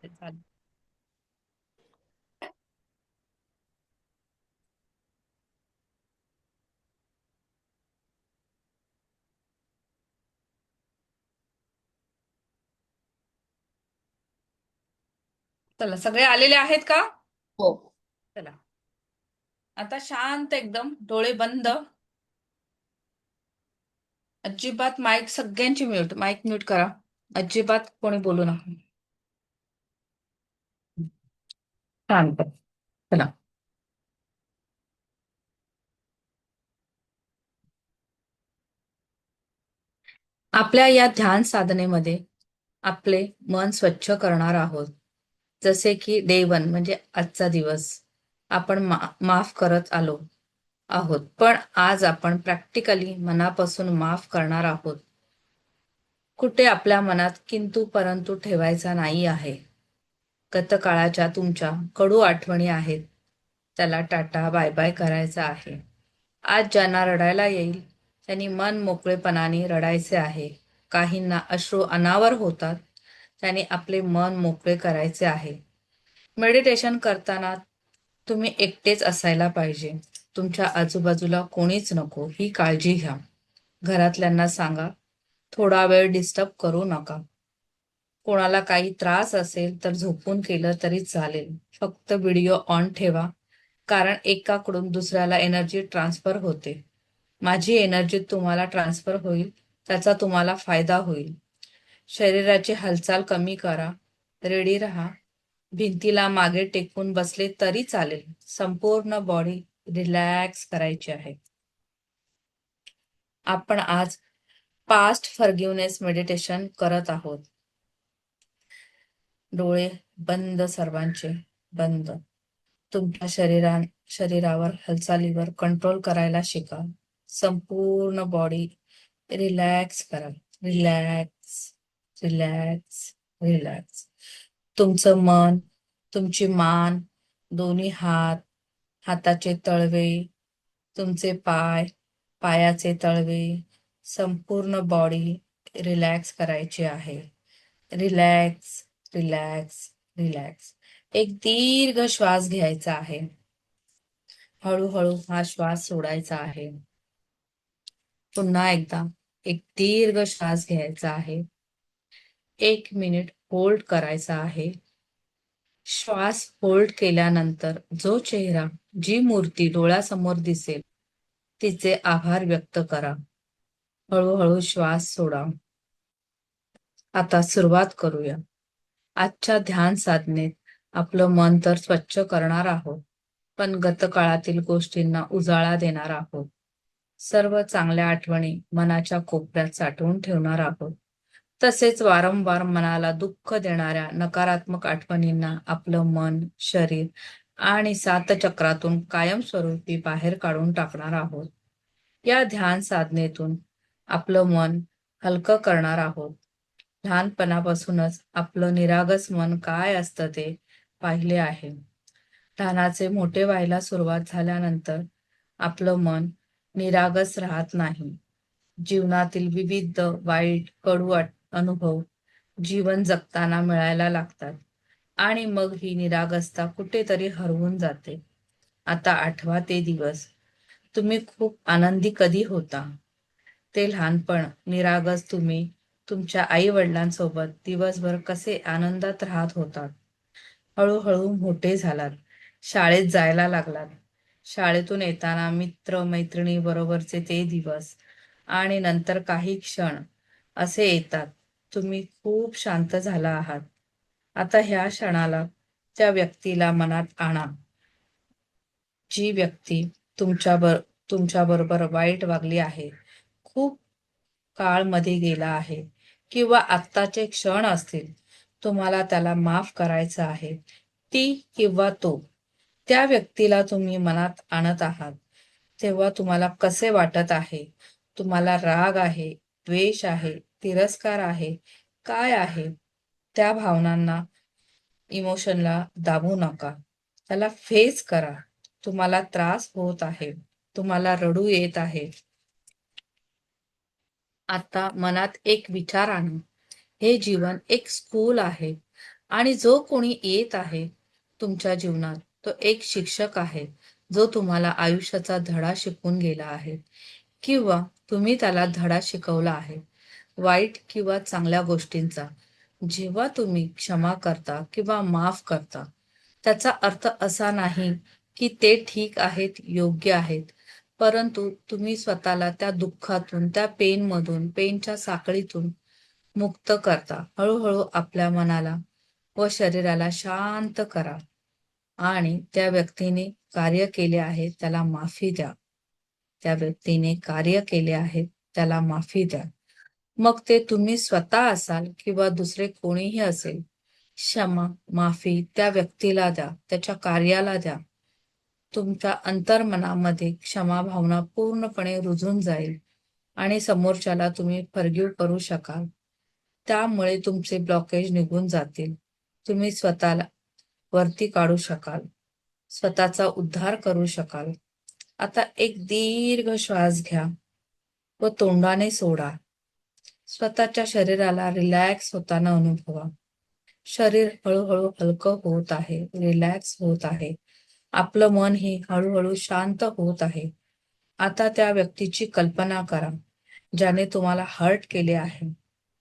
चालेल. चला, सगळे आलेले आहेत का? हो. चला, आता शांत एकदम डोळे बंद. अजिबात माईक सगळ्यांची म्यूट, माईक म्यूट करा. अजिबात कोणी बोलू नका. शांत. चला, आपल्या या ध्यान साधनेमध्ये आपले मन स्वच्छ करणार आहोत. जसे की डे 1 म्हणजे आजचा दिवस आपण माफ करत आलो आहोत, पण आज आपण प्रॅक्टिकली मनापासून माफ करणार आहोत. कुठे आपल्या मनात किंतु परंतु ठेवायचा नाही आहे. गतकाळाच्या तुमच्या कडू आठवणी आहेत, त्याला टाटा बाय बाय करायचा आहे. आज ज्यांना रडायला येईल त्यांनी मन मोकळेपणाने रडायचे आहे. काहींना अश्रू अनावर होतात, त्यांनी आपले मन मोकळे करायचे आहे. मेडिटेशन करताना तुम्ही एकटेच असायला पाहिजे. तुमच्या आजूबाजूला कोणीच नको, ही काळजी घ्या. घरातल्यांना सांगा, थोडा वेळ डिस्टर्ब करू नका. कोणाला काही त्रास असेल तर झोपून केलं तरी चालेल. फक्त व्हिडिओ ऑन ठेवा, कारण एकाकडून दुसऱ्याला एनर्जी ट्रान्सफर होते. माझी एनर्जी तुम्हाला ट्रान्सफर होईल, त्याचा तुम्हाला फायदा होईल. शरीराची हालचाल कमी करा, रेडी राहा. भिंतीला मागे टेकून बसले तरी चालेल. संपूर्ण बॉडी रिलॅक्स करायची आहे. आपण आज पास्ट फॉरगिव्हनेस मेडिटेशन करत आहोत. डोळे बंद, सर्वांचे बंद. तुमच्या शरीरावर हालचालीवर कंट्रोल करायला शिका. संपूर्ण बॉडी रिलॅक्स करा. Relax, relax, relax. तुमचं मन, तुमची मान, दोन्ही हात, हाताचे तळवे, तुमचे पाय, पायाचे तळवे, संपूर्ण बॉडी रिलॅक्स करायची आहे. Relax, relax, relax. एक दीर्घ श्वास घ्यायचा आहे. हळूहळू हा श्वास सोडायचा आहे. पुन्हा एकदा एक दीर्घ श्वास घ्यायचा आहे. 1 मिनिट होल्ड करायचा आहे. श्वास होल्ड केल्यानंतर जो चेहरा, जी मूर्ती डोळ्यासमोर दिसेल तिचे आभार व्यक्त करा. हळूहळू श्वास सोडा. आता सुरुवात करूया. आजच्या ध्यान साधनेत आपलं मन तर स्वच्छ करणार आहोत, पण गतकाळातील गोष्टींना उजाळा देणार आहोत. सर्व चांगल्या आठवणी मनाच्या कोपऱ्यात साठवून ठेवणार आहोत. तसेच वारंवार मनाला दुःख देणाऱ्या नकारात्मक आठवणींना आपलं मन, शरीर आणि 7 चक्रातून कायमस्वरूपी बाहेर काढून टाकणार आहोत. या ध्यान साधनेतून आपलं मन हलकं करणार आहोत. लहानपणापासूनच आपलं निरागस मन काय असतं ते पाहिले आहे. लहानाचे मोठे व्हायला सुरुवात झाल्यानंतर आपलं मन निरागस राहत नाही. जीवनातील विविध वाईट, कडू अनुभव जीवन जगताना मिळायला लागतात आणि मग ही निरागसता कुठेतरी हरवून जाते. आता आठवा ते दिवस. तुम्ही खूप आनंदी कधी होता? ते लहानपण, निरागस तुम्ही तुमच्या आई वडिलांसोबत दिवसभर कसे आनंदात राहत होतात. हळूहळू मोठे झालात, शाळेत जायला लागलात. शाळेतून येताना मित्र मैत्रिणी बरोबरचे ते दिवस आणि नंतर काही क्षण असे येतात, तुम्ही खूप शांत झाला आहात. आता ह्या क्षणाला, त्या व्यक्तीला मनात आणा, जी व्यक्ती तुमच्या बरोबर वाईट वागली आहे, खूप काळ मध्ये गेला आहे किंवा आत्ताचे क्षण असतील, तुम्हाला त्याला माफ करायचं आहे. ती किंवा तो त्या व्यक्तीला तुम्ही मनात आणत आहात तेव्हा तुम्हाला कसे वाटत आहे? तुम्हाला राग आहे, द्वेष आहे, तिरस्कार आहे, काय आहे? त्या भावनांना, इमोशनला दाबू नका. त्याला फेस करा. तुम्हाला त्रास होत आहे. तुम्हाला रडू येत आहे. आता मनात एक विचार आणा. हे जीवन एक स्कूल आहे आणि जो कोणी येत आहे तुमच्या जीवनात तो एक शिक्षक आहे, जो तुम्हाला आयुष्याचा धडा शिकवून गेला आहे किंवा तुम्ही त्याला धडा शिकवला आहे, वाईट किंवा चांगल्या गोष्टींचा. जेव्हा तुम्ही क्षमा करता किंवा माफ करता, त्याचा अर्थ असा नाही की ते ठीक आहेत, योग्य आहेत, परंतु तुम्ही स्वतःला त्या दुःखातून, त्या पेनमधून, पेनच्या साखळीतून मुक्त करता. हळूहळू आपल्या मनाला व शरीराला शांत करा आणि त्या व्यक्तीने कार्य केले आहे त्याला माफी द्या. त्या व्यक्तीने कार्य केले आहे त्याला माफी द्या. मग ते तुम्ही स्वतः असाल किंवा दुसरे कोणीही असेल. क्षमा, माफी त्या व्यक्तीला द्या, त्याच्या कार्याला द्या. तुमच्या अंतर्मनामध्ये क्षमा भावना पूर्णपणे रुजून जाईल आणि समोरच्याला तुम्ही फॉरगिव्ह करू शकाल. त्यामुळे तुमचे ब्लॉकेज निघून जातील. तुम्ही स्वतःला वरती काढू शकाल. स्वतःचा उद्धार करू शकाल. आता एक दीर्घ श्वास घ्या व तोंडाने सोडा. स्वतःच्या शरीराला रिलॅक्स होताना अनुभवा. शरीर हळूहळू हलकं होत आहे, रिलॅक्स होत आहे. आपलं मन हे हळूहळू शांत होत आहे. आता त्या व्यक्तीची कल्पना करा ज्याने तुम्हाला हर्ट केले आहे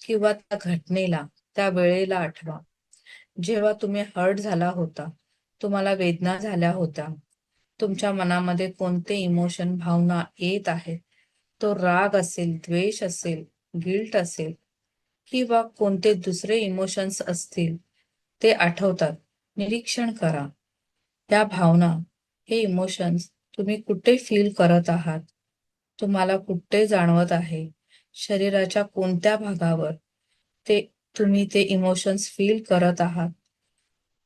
किंवा त्या घटनेला, त्या वेळेला आठवा जेव्हा तुम्ही हर्ट झाला होता, तुम्हाला वेदना झाल्या होत्या. तुमच्या मनामध्ये कोणते इमोशन, भावना येत आहेत. तो राग असेल, द्वेष असेल, गिल्ट असेल किंवा कोणते दुसरे इमोशन्स असतील, ते आठवतात. निरीक्षण करा. त्या भावना, हे इमोशन्स तुम्ही कुठे फील करत आहात? तुम्हाला कुठे जाणवत आहे? शरीराच्या कोणत्या भागावर ते तुम्ही ते इमोशन्स फील करत आहात?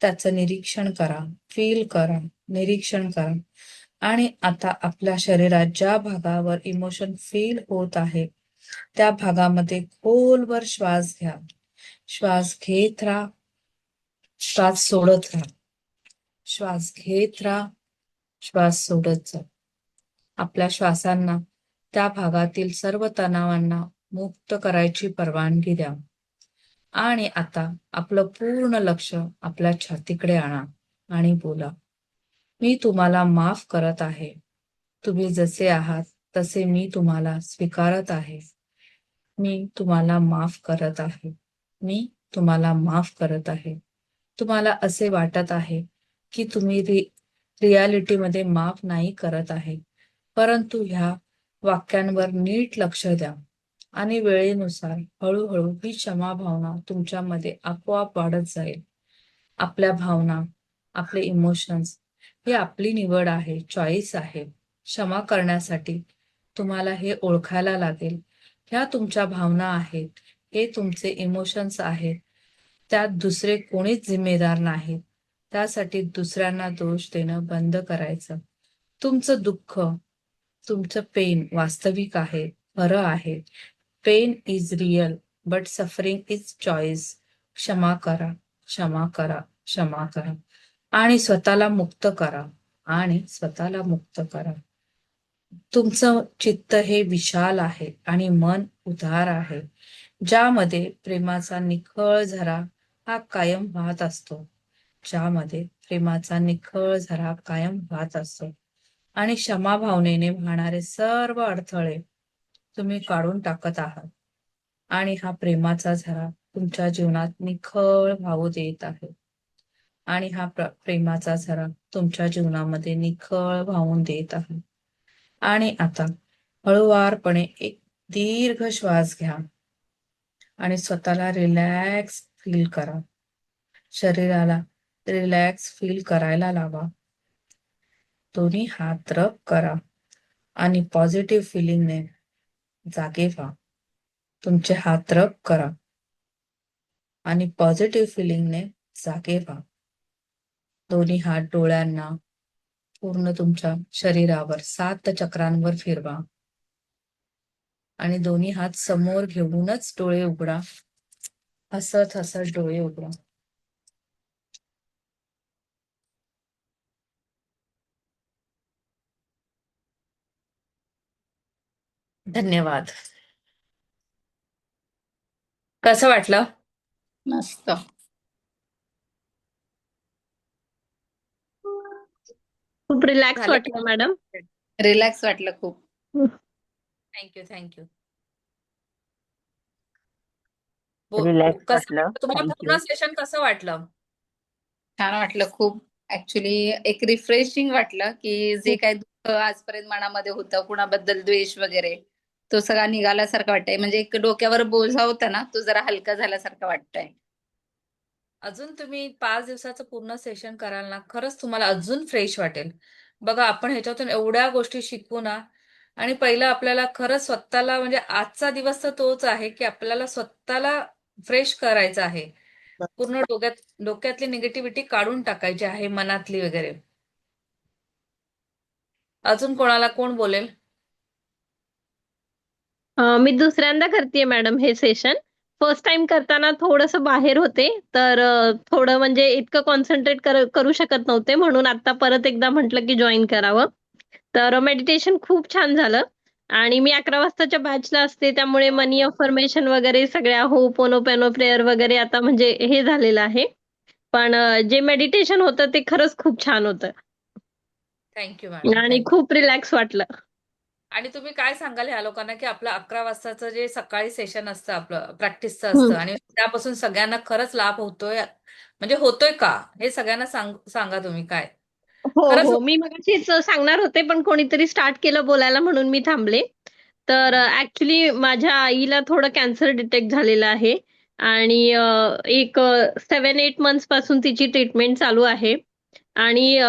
त्याचं निरीक्षण करा, फील करा, निरीक्षण करा. आणि आता आपल्या शरीरात ज्या भागावर इमोशन फील होत आहे त्या भागामध्ये खोलवर श्वास घ्या. श्वास घेत राहा, श्वास सोडत राहा. श्वास घेत राहा, श्वास सोडत जा. आपल्या श्वासांना त्या भागातील सर्व तणावांना मुक्त करायची परवानगी द्या. आणि आता आपलं पूर्ण लक्ष आपल्या छातीकडे आणा आणि बोला, मी तुम्हाला माफ करत आहे. तुम्ही जसे आहात तसे मी तुम्हाला स्वीकारत आहे. मी तुम्हाला माफ करत आहे. मी तुम्हाला माफ करत आहे. तुम्हाला असे वाटत आहे की तुम्ही रियालिटीमध्ये माफ नाही करत आहे, परंतु ह्या वाक्यांवर नीट लक्ष द्या आणि वेळेनुसार हळूहळू ही क्षमा भावना तुमच्यामध्ये आपोआप वाढत जाईल. आपल्या भावना, आपले इमोशन्स ही आपली निवड आहे, चॉईस आहे. क्षमा करण्यासाठी तुम्हाला हे ओळखायला लागेल. ह्या तुमच्या भावना आहेत, हे तुमचे इमोशन्स आहेत. त्यात दुसरे कोणीच जिम्मेदार नाहीत. त्यासाठी दुसऱ्यांना दोष देणं बंद करायचं. तुमचं दुःख, तुमचं पेन वास्तविक आहे, खरं आहे. Pain is real but suffering is choice. क्षमा करा, क्षमा करा, क्षमा करा आणि स्वतःला मुक्त करा आणि स्वतःला मुक्त करा. तुमचं चित्त हे विशाल आहे आणि मन उदार आहे, ज्यामध्ये प्रेमाचा निखळ झरा हा कायम वाहत असतो. ज्यामध्ये प्रेमाचा निखळ झरा कायम वाहत असतो आणि क्षमा भावनेने वाहणारे सर्व अडथळे तुम्ही काढून टाकत आहात आणि हा प्रेमाचा झरा तुमच्या जीवनात निखळ वाहू देत आहे आणि हा प्रेमाचा झरा तुमच्या जीवनामध्ये निखळ वाहून देत आहे. आणि आता हळूवारपणे एक दीर्घ श्वास घ्या आणि स्वतःला रिलॅक्स फील करा. शरीराला रिलॅक्स फील करायला लावा. दोन्ही हात रब करा आणि पॉझिटिव्ह फिलिंगने जागे व्हा. तुमचे हात रब करा आणि पॉझिटिव्ह फिलिंगने जागे व्हा. दोन्ही हात डोळ्यांना पूर्ण तुमच्या शरीरावर 7 चक्रांवर फिरवा आणि दोन्ही हात समोर घेऊनच डोळे उघडा. हसत हसत डोळे उघडा. धन्यवाद. कसं वाटलं? मस्त. खूप रिलॅक्स झालं? वाटलं मॅडम. रिलॅक्स वाटलं खूप. Thank you thank you. रिलॅक्स कसं वाटलं. तुम्हाला पूर्ण थँक्यू. सेशन कसं वाटलं? छान वाटलं खूप. ऍक्च्युली एक रिफ्रेशिंग वाटलं की जे काही दुःख आजपर्यंत मनामध्ये होतं, कुणाबद्दल द्वेष वगैरे, तो सगळा निघाल्यासारखं वाटतंय. म्हणजे एक डोक्यावर बोझा होता ना, तो जरा हलका झाल्यासारखं वाटतंय. अजून तुम्ही 5 दिवसाचं पूर्ण सेशन कराल ना, खरंच तुम्हाला अजून फ्रेश वाटेल. बघा, आपण ह्याच्यातून एवढ्या गोष्टी शिकू ना, आणि पहिलं आपल्याला खरंच स्वतःला, म्हणजे आजचा दिवस तर तोच आहे की आपल्याला स्वतःला फ्रेश करायचं आहे. पूर्ण डोक्यातली निगेटिव्हिटी काढून टाकायची आहे, मनातली वगैरे. अजून कोण बोलेल? मी दुसऱ्यांदा करतेय मॅडम हे सेशन. फर्स्ट टाइम करताना थोडंसं बाहेर होते, तर थोडं म्हणजे इतकं कॉन्सन्ट्रेट करू शकत नव्हते, म्हणून आता परत एकदा म्हटलं की जॉईन करावं. तर मेडिटेशन खूप छान झालं आणि मी 11 वाजताच्या बॅचला असते, त्यामुळे मनी अफर्मेशन वगैरे सगळ्या होपोनोपोनो प्रेयर वगैरे आता म्हणजे हे झालेलं आहे. पण जे मेडिटेशन होतं ते खरंच खूप छान होतं थँक्यू मॅडम, आणि थँक्यू. खूप रिलॅक्स वाटलं. आणि तुम्ही काय सांगाल ह्या लोकांना की आपलं 11 वाजताचं जे सकाळी सेशन असतं आपलं प्रॅक्टिसचं हं. असतं, आणि त्यापासून सगळ्यांना खरंच लाभ होतोय, म्हणजे होतोय का, हे सगळ्यांना सांगा तुम्ही काय हो, खरंच हो. मी मगाशीच सांगणार होते, पण कोणीतरी स्टार्ट केलं बोलायला म्हणून मी थांबले. तर ॲक्चुअली माझ्या आईला थोडं कॅन्सर डिटेक्ट झालेलं आहे आणि एक 7-8 मंथ्स पासून तिची ट्रीटमेंट चालू आहे आणि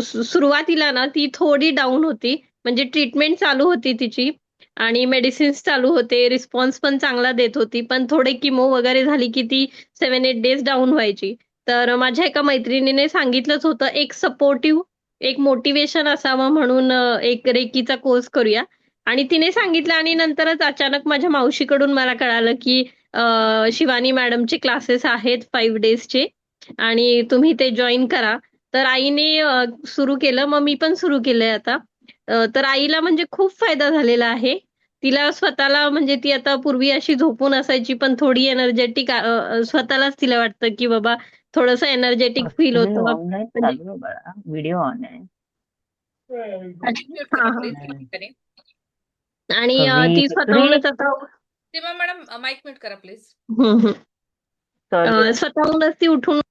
सुरुवातीला ना ती थोडी डाऊन होती. म्हणजे ट्रीटमेंट चालू होती तिची आणि मेडिसिन्स चालू होते. रिस्पॉन्स पण चांगला देत होती. पण थोडे किमो वगैरे झाली की ती 7-8 डेज डाऊन व्हायची. तर माझ्या एका मैत्रिणीने सांगितलंच होतं, एक सपोर्टिव्ह, एक मोटिव्हेशन असावं म्हणून एक रेकीचा कोर्स करूया. आणि तिने सांगितलं आणि नंतरच अचानक माझ्या मावशीकडून मला कळालं की शिवानी मॅडमचे क्लासेस आहेत 5 डेजचे आणि तुम्ही ते जॉइन करा. तर आईने सुरू केलं, मग मी पण सुरू केलंय आता. तर आईला म्हणजे खूप फायदा झालेला आहे. तिला स्वतःला म्हणजे ती आता पूर्वी अशी झोपून असायची, पण थोडी एनर्जेटिक स्वतःलाच तिला वाटतं की बाबा थोडंसं एनर्जेटिक फील टीव्ही होतं. ऑन नाही म्हणजे चालू आहे बाळा. व्हिडिओ ऑन आहे. म्यूट करा हां, हां. प्लीज. आणि कवी ती कस्तुरी. स्वतःहूनच आता सीमा मॅडम, माईक म्यूट करा प्लीज. हं, हं. सॉरी. स्वतःहूनच ती उठून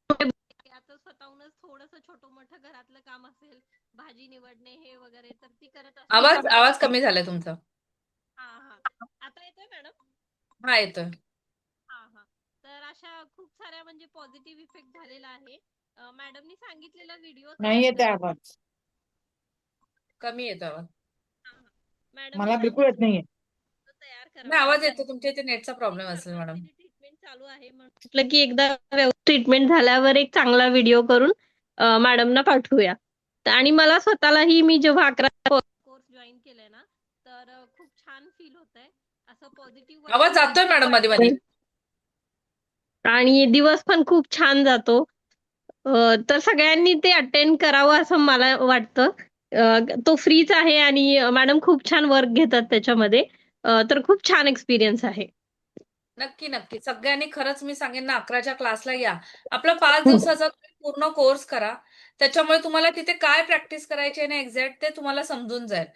आता स्वतःहूनच थोडंसं छोटं-मोठं घरातलं काम असेल, भाजी निवडणे हे वगैरे तर ती करत असते. आवाज आवाज कमी झालाय तुमचा. हां, हां. आता येतोय मॅडम? हा, येतोय. हां, हां. तर अशा खूप साऱ्या म्हणजे पॉझिटिव्ह इफेक्ट झालेला आहे. मॅडमनी सांगितलेला व्हिडिओ नाही तयार येत आहे करा. आवाज. कमी येतो आवाज. हां, हां. मॅडमनी मला बिलकुल येत सांगितलेला नाहीये. व्हिडिओ तयार करा नाही, आवाज म्हणून. येतो. तुमच्या इथे नेटचा आणि प्रॉब्लेम असेल मॅडम. सरकारची ट्रीटमेंट चालू आहे म्हणून म्हटलं की एकदा व्यवस्थित ट्रीटमेंट झाल्यावर एक चांगला व्हिडिओ करून मॅडमना पाठवूया. आणि मला स्वतःलाही मी जेव्हा 11 कोर्स जॉईन केलाय ना, तर खूप छान फील होतंय. असं पॉझिटिव्ह आवाज जातोय मॅडम मध्ये मध्ये. आणि दिवस पण खूप छान जातो. तर सगळ्यांनी ते अटेंड करावं असं मला वाटतं. तो फ्रीच आहे आणि मॅडम खूप छान वर्क घेतात त्याच्यामध्ये. तर खूप छान एक्सपिरियन्स आहे. नक्की नक्की, सगळ्यांनी खरंच मी सांगेन ना, 11च्या क्लासला या. आपला 5 दिवसाचा तुम्ही पूर्ण कोर्स करा. त्याच्यामुळे तुम्हाला तिथे काय प्रॅक्टिस करायची आहे ना एक्झॅक्ट ते तुम्हाला समजून जाईल.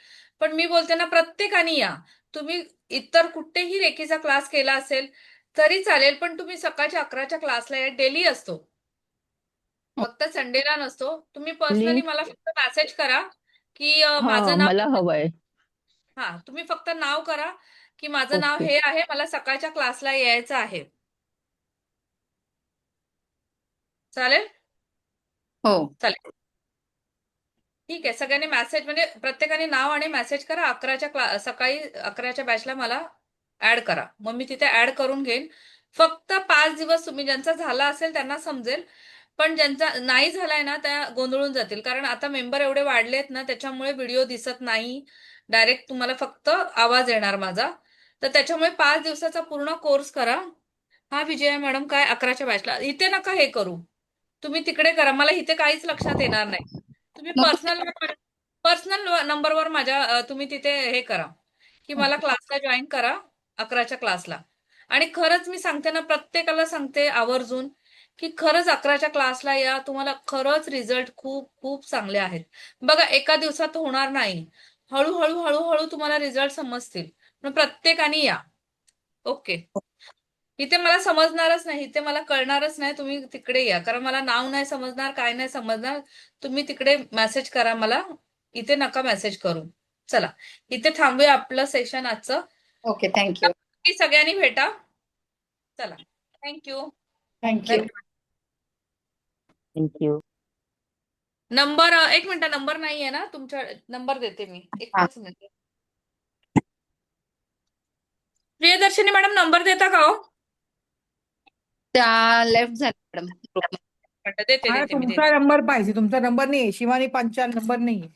पण मी बोलते ना, प्रत्येकाने या. तुम्ही इतर कुठेही रेकीचा क्लास केला असेल तरी चालेल, पण तुम्ही सकाळच्या 11च्या क्लासला या. डेली असतो, फक्त संडेला नसतो. तुम्ही पर्सनली मला फक्त मेसेज करा की हा, माझं नाव, मला हवंय. हा, तुम्ही फक्त नाव करा की माझं नाव ओके. हे आहे, मला सकाळच्या क्लासला यायचं आहे. चालेल? हो. चालेल. ठीक आहे, सगळ्यांनी मेसेज, म्हणजे प्रत्येकाने नाव आणि मेसेज करा. सकाळी 11च्या बॅचला मला ऍड करा, मग मी तिथे ऍड करून घेईन. फक्त 5 दिवस तुम्ही, ज्यांचा झाला असेल त्यांना समजेल, पण ज्यांचा नाही झालाय ना त्या गोंधळून जातील, कारण आता मेंबर एवढे वाढलेत ना त्याच्यामुळे व्हिडिओ दिसत नाही, डायरेक्ट तुम्हाला फक्त आवाज येणार माझा. तर त्याच्यामुळे 5 दिवसाचा पूर्ण कोर्स करा. हा विजया मॅडम काय 11च्या बॅचला इथे नका हे करू, तुम्ही तिकडे करा, मला इथे काहीच लक्षात येणार नाही. तुम्ही मग पर्सनल नंबरवर माझ्या तुम्ही तिथे हे करा की मला क्लासला जॉईन करा 11च्या क्लासला. आणि खरंच मी सांगते ना, प्रत्येकाला सांगते आवर्जून की खरंच 11च्या क्लासला या, तुम्हाला खरंच रिझल्ट खूप खूप चांगले आहेत. बघा एका दिवसात होणार नाही, हळूहळू हळूहळू तुम्हाला रिझल्ट समजतील, पण प्रत्येकाने या. ओके. इथे मला समजणारच नाही, इथे मला कळणारच नाही, तुम्ही तिकडे या, कारण मला नाव नाही समजणार, काय नाही समजणार. तुम्ही तिकडे मेसेज करा मला, इथे नका मेसेज करू. चला इथे थांबूया आपलं सेशन आजचं. Okay, thank you. नक्की सगळ्यांनी भेटा. चला, थँक्यू. थँक्यू. धन्यवाद. थँक्यू. नंबर 1 मिनिट, नंबर नाहीये ना तुमच्या? नंबर देते मी, हा. एकच मिनिट. प्रियदर्शनी मॅडम नंबर देता का हो? त्या लेफ्ट झाल्या मॅडम. देते मला देते मी तुमचा देते. नंबर पाहिजे, तुमचा नंबर नाहीये, शिवानी पंचाल नंबर नाहीये.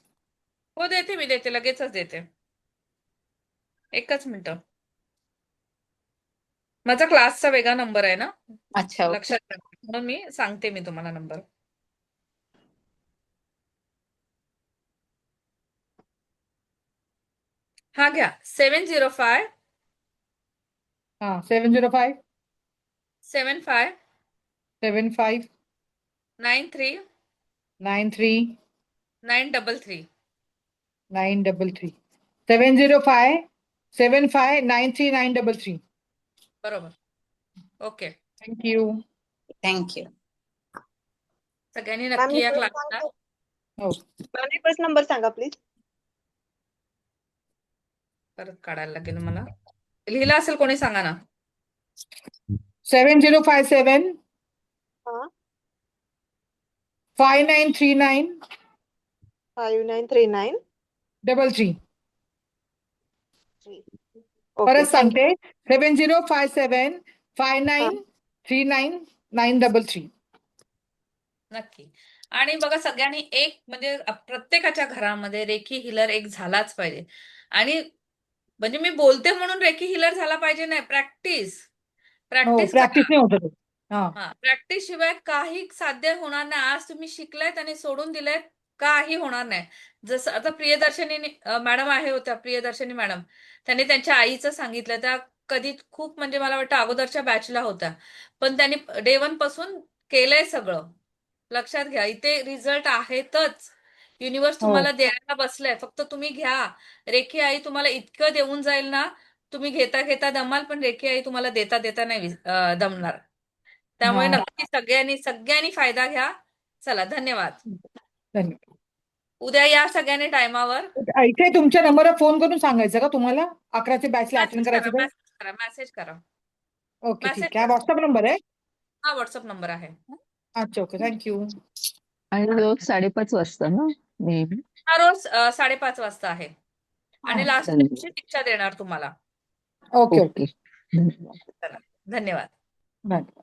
हो देते मी, देते लगेचच देते. एकच मिनिट. माझा क्लासचा वेगळा नंबर आहे ना, अच्छा, ओके. लक्षात ठेवा. म्हणून मी सांगते मी तुम्हाला नंबर. हा घ्या, 705 हा 705 75 75 93 93 933. 933 705 75 93 933. बरोबर. ओके. थँक्यू. थँक्यू. सगळ्यांनी मॅम नक्की या रिक्वेस्ट क्लासला. सांगतो. हो. मॅम रिक्वेस्ट नंबर सांगा प्लीज. परत काढायला लागेल मला. लिहिला असेल कोणी, सांगा ना. 7057 हा 5939 5939 33. 3. परत ओके, सांगते 7057 हा 5939 933. नक्की. आणि बघा सगळ्यांनी एक म्हणजे प्रत्येकाच्या घरामध्ये रेकी हिलर एक झालाच पाहिजे. आणि म्हणजे मी बोलते म्हणून रेकी हिलर झाला पाहिजे नाही, प्रॅक्टिस हो, प्रॅक्टिस प्रॅक्टिस करा. नाही होत ते. हा हा, प्रॅक्टिस शिवाय काही साध्य होणार नाही. आज तुम्ही शिकलायत आणि सोडून दिलेत, काही होणार नाही. जसं आता प्रियदर्शनी मॅडम आहे होत्या, प्रियदर्शनी मॅडम, त्यांनी त्यांच्या आईचं सांगितलं. त्या कधी खूप म्हणजे मला वाटतं अगोदरच्या बॅचला होत्या, पण त्यांनी डे 1 पासून केलंय सगळं. लक्षात घ्या, इथे रिझल्ट आहेतच. युनिव्हर्स हो तुम्हाला द्यायला बसलाय, फक्त तुम्ही घ्या. रेखी आई तुम्हाला इतकं देऊन जाईल ना, तुम्ही घेता घेता दमाल, पण रेखी आई तुम्हाला देता देता नाही दमणार. त्यामुळे हा नक्की सगळ्यांनी सगळ्यांनी फायदा घ्या. चला, धन्यवाद. धन्यवाद. उद्या या सगळ्यांनी टायमावर. इथे तुमच्या नंबरवर फोन करून सांगायचं का तुम्हाला 11च्या बॅचला अटेंड मेसेज करायचं करा, तर? मेसेज करा, मेसेज करा. ओके मेसेज ठीक आहे. करा. व्हॉट्सअप नंबर आहे? हा व्हॉट्सअप नंबर आहे. अच्छा ओके थँक्यू. आणि रोज 5:30 वाजता ना नेहमी? हा रोज 5:30 वाजता आहे. आणि लास्ट धन्यवाद. दिवशी दीक्षा देणार तुम्हाला. ओके ओके ओके, धन्यवाद. चला, धन्यवाद. धन्यवाद.